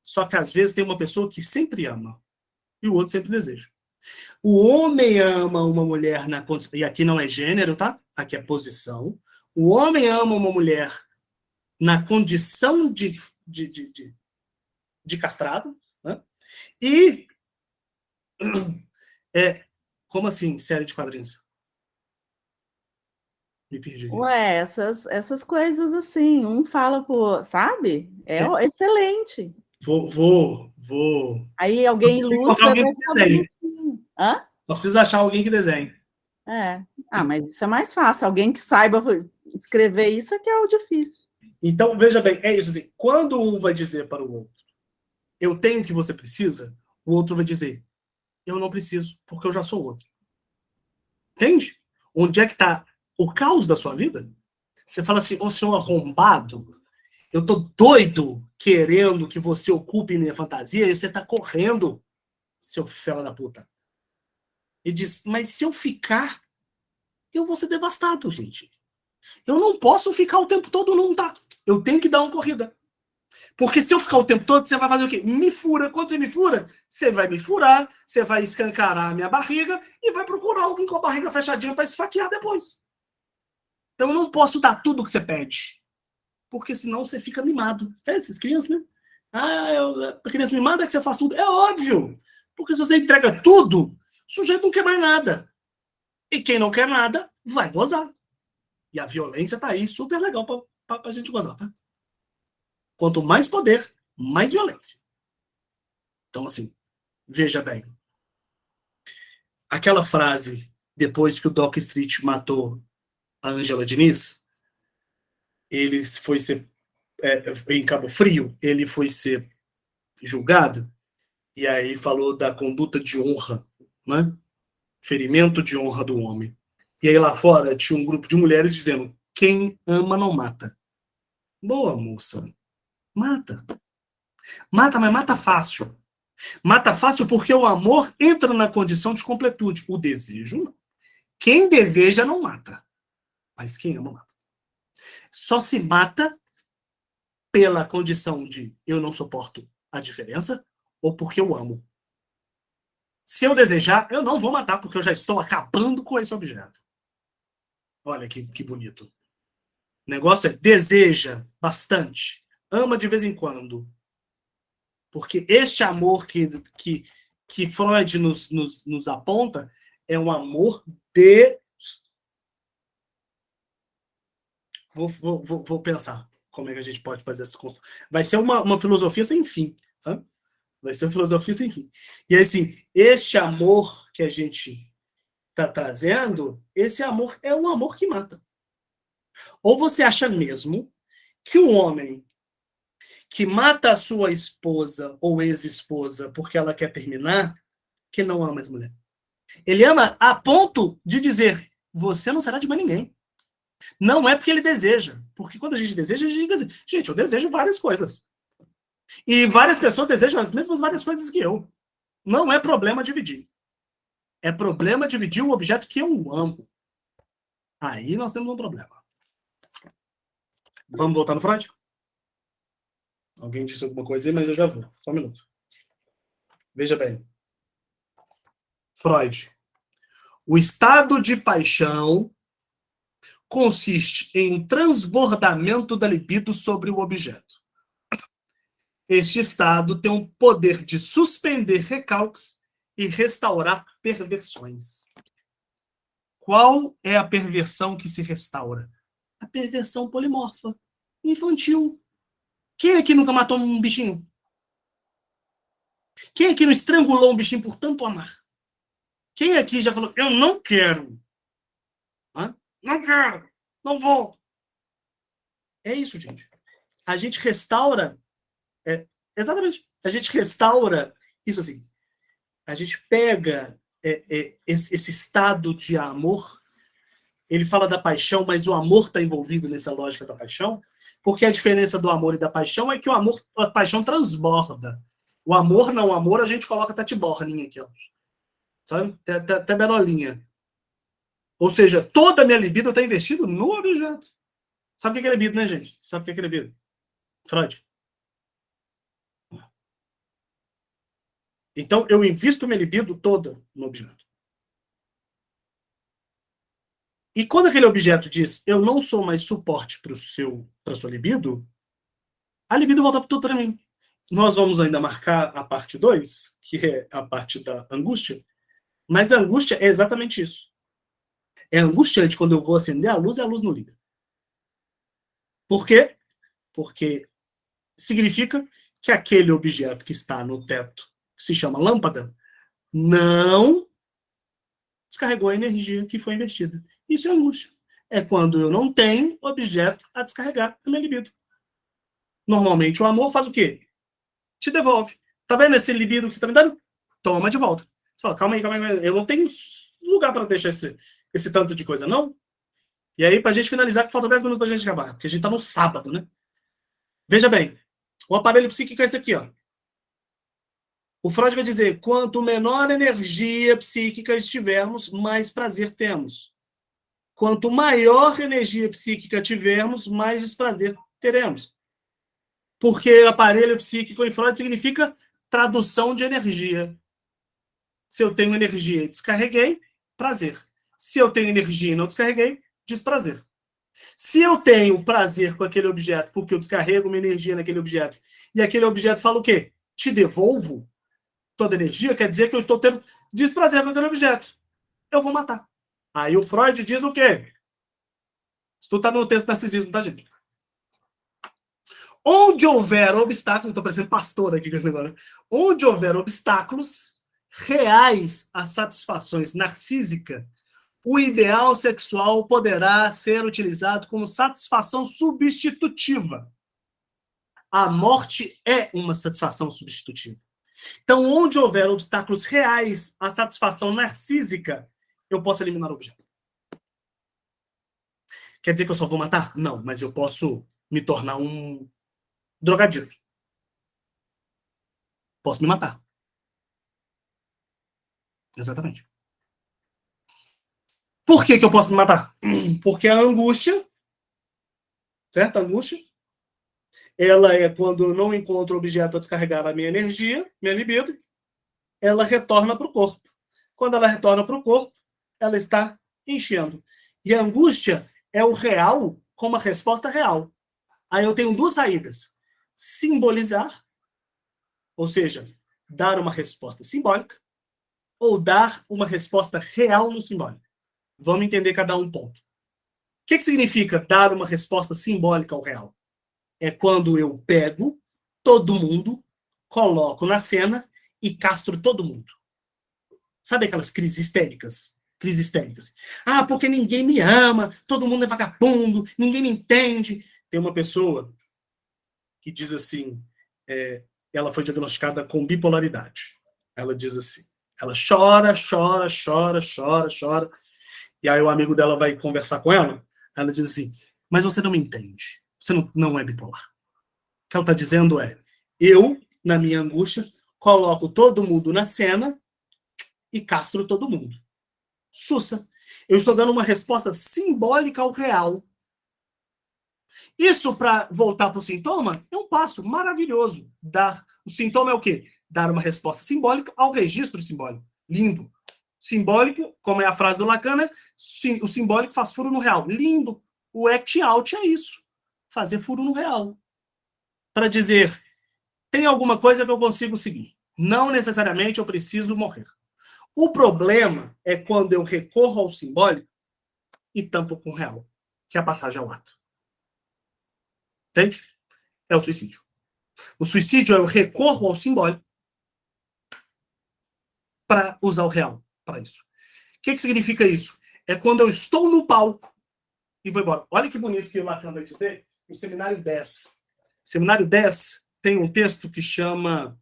Só que às vezes tem uma pessoa que sempre ama e o outro sempre deseja. O homem ama uma mulher na condição, e aqui não é gênero, tá? Aqui é posição. O homem ama uma mulher na condição de castrado, né? E como assim, série de quadrinhos? Me perdi. Ué, essas coisas assim, um fala por, sabe? É excelente. Vou. Aí alguém ilustra, alguém vai que ficar desenhe. bonitinho. Hã? Só precisa achar alguém que desenhe. Mas isso é mais fácil. Alguém que saiba escrever isso é que é o difícil. Então, veja bem, é isso assim. Quando um vai dizer para o outro, eu tenho o que você precisa, o outro vai dizer, eu não preciso, porque eu já sou outro. Entende? Onde é que está o caos da sua vida? Você fala assim, ô senhor arrombado, eu tô doido querendo que você ocupe minha fantasia e você tá correndo, seu fela da puta. E diz, mas se eu ficar, eu vou ser devastado, gente. Eu não posso ficar o tempo todo, não, tá? Eu tenho que dar uma corrida. Porque se eu ficar o tempo todo, você vai fazer o quê? Me fura. Quando você me fura, você vai me furar, você vai escancarar a minha barriga e vai procurar alguém com a barriga fechadinha para esfaquear depois. Então eu não posso dar tudo que você pede. Porque senão você fica mimado. Essas crianças, né? A criança mimada é que você faz tudo. É óbvio. Porque se você entrega tudo, o sujeito não quer mais nada. E quem não quer nada, vai gozar. E a violência tá aí, super legal pra gente gozar, tá? Quanto mais poder, mais violência. Então, assim, veja bem. Aquela frase, depois que o Doc Street matou a Ângela Diniz, ele foi ser, em Cabo Frio, ele foi ser julgado, e aí falou da conduta de honra, né? Ferimento de honra do homem. E aí lá fora tinha um grupo de mulheres dizendo, quem ama não mata. Boa, moça. Mata. Mata, mas mata fácil. Mata fácil porque o amor entra na condição de completude. O desejo, não. Quem deseja, não mata. Mas quem ama, mata. Só se mata pela condição de eu não suporto a diferença ou porque eu amo. Se eu desejar, eu não vou matar, porque eu já estou acabando com esse objeto. Olha que bonito. O negócio é deseja bastante, ama de vez em quando. Porque este amor que Freud nos aponta é um amor de... Vou pensar como é que a gente pode fazer essa construção. Vai ser uma filosofia sem fim, sabe? Vai ser uma filosofia sem fim. E assim, este amor que a gente está trazendo, esse amor é um amor que mata. Ou você acha mesmo que um homem que mata a sua esposa ou ex-esposa porque ela quer terminar, que não ama mais mulher? Ele ama a ponto de dizer, você não será de mais ninguém. Não é porque ele deseja. Porque quando a gente deseja, a gente deseja. Gente, eu desejo várias coisas. E várias pessoas desejam as mesmas várias coisas que eu. Não é problema dividir. É problema dividir o objeto que eu amo. Aí nós temos um problema. Vamos voltar no Freud? Alguém disse alguma coisa aí, mas eu já vou. Só um minuto. Veja bem. Freud. O estado de paixão consiste em um transbordamento da libido sobre o objeto. Este estado tem o poder de suspender recalques e restaurar perversões. Qual é a perversão que se restaura? A perversão polimorfa, infantil. Quem aqui nunca matou um bichinho? Quem aqui não estrangulou um bichinho por tanto amar? Quem aqui já falou, eu não quero? Hã? Não quero, não vou. É isso, gente. A gente restaura, exatamente, a gente restaura isso assim. A gente pega esse estado de amor, ele fala da paixão, mas o amor está envolvido nessa lógica da paixão, porque a diferença do amor e da paixão é que a paixão transborda. O amor, não, o amor a gente coloca tatiborninha aqui, ó. Sabe? Até berolinha. Ou seja, toda a minha libido está investida no objeto. Sabe o que é libido, né, gente? Sabe o que é libido? Freud. Então, eu invisto minha libido toda no objeto. E quando aquele objeto diz, eu não sou mais suporte para sua libido, a libido volta tudo para mim. Nós vamos ainda marcar a parte 2, que é a parte da angústia, mas a angústia é exatamente isso. É angustiante quando eu vou acender a luz e a luz não liga. Por quê? Porque significa que aquele objeto que está no teto, que se chama lâmpada, não descarregou a energia que foi investida. Isso é angústia. É quando eu não tenho objeto a descarregar a minha libido. Normalmente o amor faz o quê? Te devolve. Tá vendo esse libido que você tá me dando? Toma de volta. Você fala, calma aí. Eu não tenho lugar para deixar esse tanto de coisa, não? E aí, pra gente finalizar, que falta 10 minutos pra gente acabar, porque a gente tá no sábado, né? Veja bem, o aparelho psíquico é esse aqui, ó. O Freud vai dizer, quanto menor energia psíquica estivermos, mais prazer temos. Quanto maior energia psíquica tivermos, mais desprazer teremos. Porque aparelho psíquico em Freud significa tradução de energia. Se eu tenho energia e descarreguei, prazer. Se eu tenho energia e não descarreguei, desprazer. Se eu tenho prazer com aquele objeto, porque eu descarrego minha energia naquele objeto, e aquele objeto fala o quê? Te devolvo toda energia, quer dizer que eu estou tendo desprazer com aquele objeto. Eu vou matar. Aí o Freud diz o quê? Isso tudo está no texto do narcisismo, tá, gente? Onde houver obstáculos, estou parecendo pastor aqui com esse negócio, onde houver obstáculos reais às satisfações narcísicas, o ideal sexual poderá ser utilizado como satisfação substitutiva. A morte é uma satisfação substitutiva. Então, onde houver obstáculos reais à satisfação narcísica, eu posso eliminar o objeto. Quer dizer que eu só vou matar? Não, mas eu posso me tornar um drogadito. Posso me matar. Exatamente. Por que eu posso me matar? Porque a angústia certo? A angústia. Ela é quando eu não encontro o objeto a descarregar a minha energia, minha libido, ela retorna para o corpo. Quando ela retorna para o corpo, ela está enchendo. E a angústia é o real com uma resposta real. Aí eu tenho duas saídas. Simbolizar, ou seja, dar uma resposta simbólica, ou dar uma resposta real no simbólico. Vamos entender cada um ponto. O que significa dar uma resposta simbólica ao real? É quando eu pego todo mundo, coloco na cena e castro todo mundo. Sabe aquelas crises histéricas? Crises histéricas. Ah, porque ninguém me ama, todo mundo é vagabundo, ninguém me entende. Tem uma pessoa que diz assim, ela foi diagnosticada com bipolaridade. Ela diz assim, ela chora, chora, chora, chora, chora. E aí o amigo dela vai conversar com ela, ela diz assim, mas você não me entende, você não é bipolar. O que ela está dizendo é, eu, na minha angústia, coloco todo mundo na cena e castro todo mundo. Sussa. Eu estou dando uma resposta simbólica ao real. Isso, para voltar para o sintoma, é um passo maravilhoso. O sintoma é o quê? Dar uma resposta simbólica ao registro simbólico. Lindo. Simbólico, como é a frase do Lacan, né? O simbólico faz furo no real. Lindo. O act out é isso. Fazer furo no real. Para dizer, tem alguma coisa que eu consigo seguir. Não necessariamente eu preciso morrer. O problema é quando eu recorro ao simbólico e tampo com o real, que é a passagem ao ato. Entende? É o suicídio. O suicídio é eu recorro ao simbólico para usar o real para isso. O que significa isso? É quando eu estou no palco e vou embora. Olha que bonito que o Lacan vai dizer no Seminário 10. Seminário 10 tem um texto que chama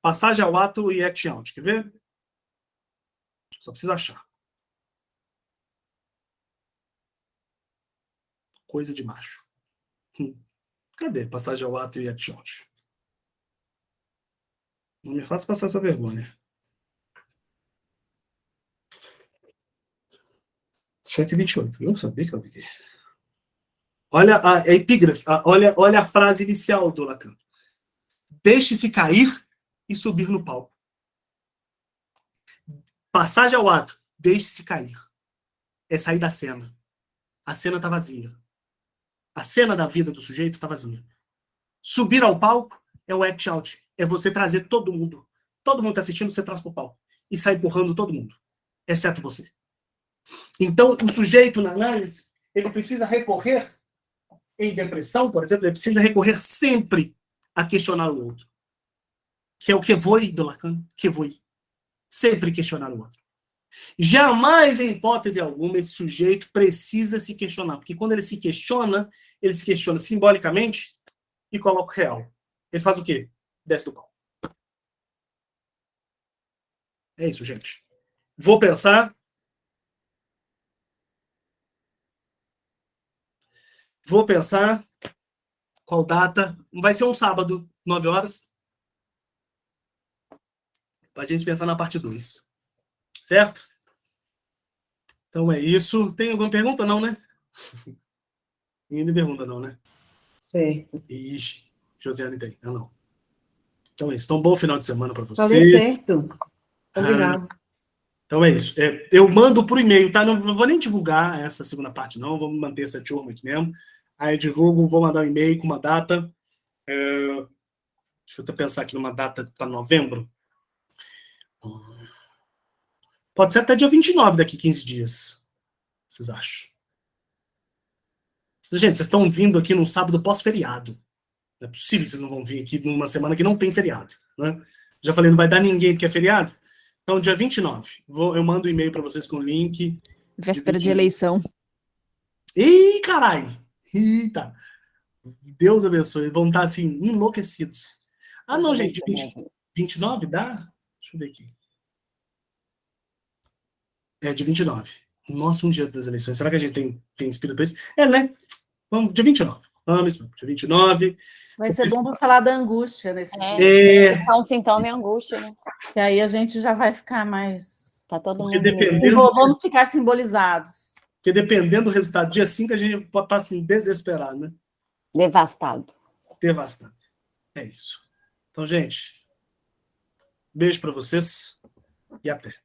Passagem ao Ato e Act Out. Quer ver? Só precisa achar. Coisa de macho. Cadê Passagem ao Ato e Act Out? Não me faça passar essa vergonha. 128. Eu não sabia que eu vi. Olha a epígrafe, olha a frase inicial do Lacan. Deixe-se cair e subir no palco. Passagem ao ato. Deixe-se cair. É sair da cena. A cena está vazia. A cena da vida do sujeito está vazia. Subir ao palco é o act out. É você trazer todo mundo. Todo mundo está assistindo, você traz para o palco. E sai empurrando todo mundo. Exceto você. Então, o sujeito na análise, ele precisa recorrer, em depressão, por exemplo, ele precisa recorrer sempre a questionar o outro. Que é o que foi do Lacan, que foi. Sempre questionar o outro. Jamais, em hipótese alguma, esse sujeito precisa se questionar. Porque quando ele se questiona simbolicamente e coloca o real. Ele faz o quê? Desce do palco. É isso, gente. Vou pensar. Qual data? Vai ser um sábado, 9 horas. Para a gente pensar na parte 2. Certo? Então é isso. Tem alguma pergunta? Não, né? Ninguém pergunta, não, né? Certo. Ixi, Josiane tem. Não. Então é isso. Então, bom final de semana para vocês. Falei certo. Combinado. Então é isso. Eu mando por e-mail, tá? Não vou nem divulgar essa segunda parte, não. Vamos manter essa turma aqui mesmo. Aí eu divulgo, vou mandar um e-mail com uma data. Deixa eu até pensar aqui numa data para novembro. Pode ser até dia 29, daqui 15 dias. Vocês acham? Gente, vocês estão vindo aqui num sábado pós-feriado. Não é possível que vocês não vão vir aqui numa semana que não tem feriado. Né? Já falei, não vai dar ninguém porque é feriado. Então, dia 29. Eu mando um e-mail para vocês com o link. Véspera de eleição. Ih, caralho! Eita! Deus abençoe. Vão estar, assim, enlouquecidos. Ah, não, gente. 29 dá? Deixa eu ver aqui. É, dia 29. Nossa, um dia das eleições. Será que a gente tem espírito para isso? É, né? Vamos, dia 29. Vamos, dia 29. Vai ser bom para falar da angústia nesse dia. É um sintoma e angústia, né? E aí a gente já vai ficar mais... Tá todo Porque mundo... Vamos ficar simbolizados. Porque dependendo do resultado, dia 5 a gente pode estar assim, desesperado, né? Devastado. Devastante. É isso. Então, gente, beijo para vocês e até.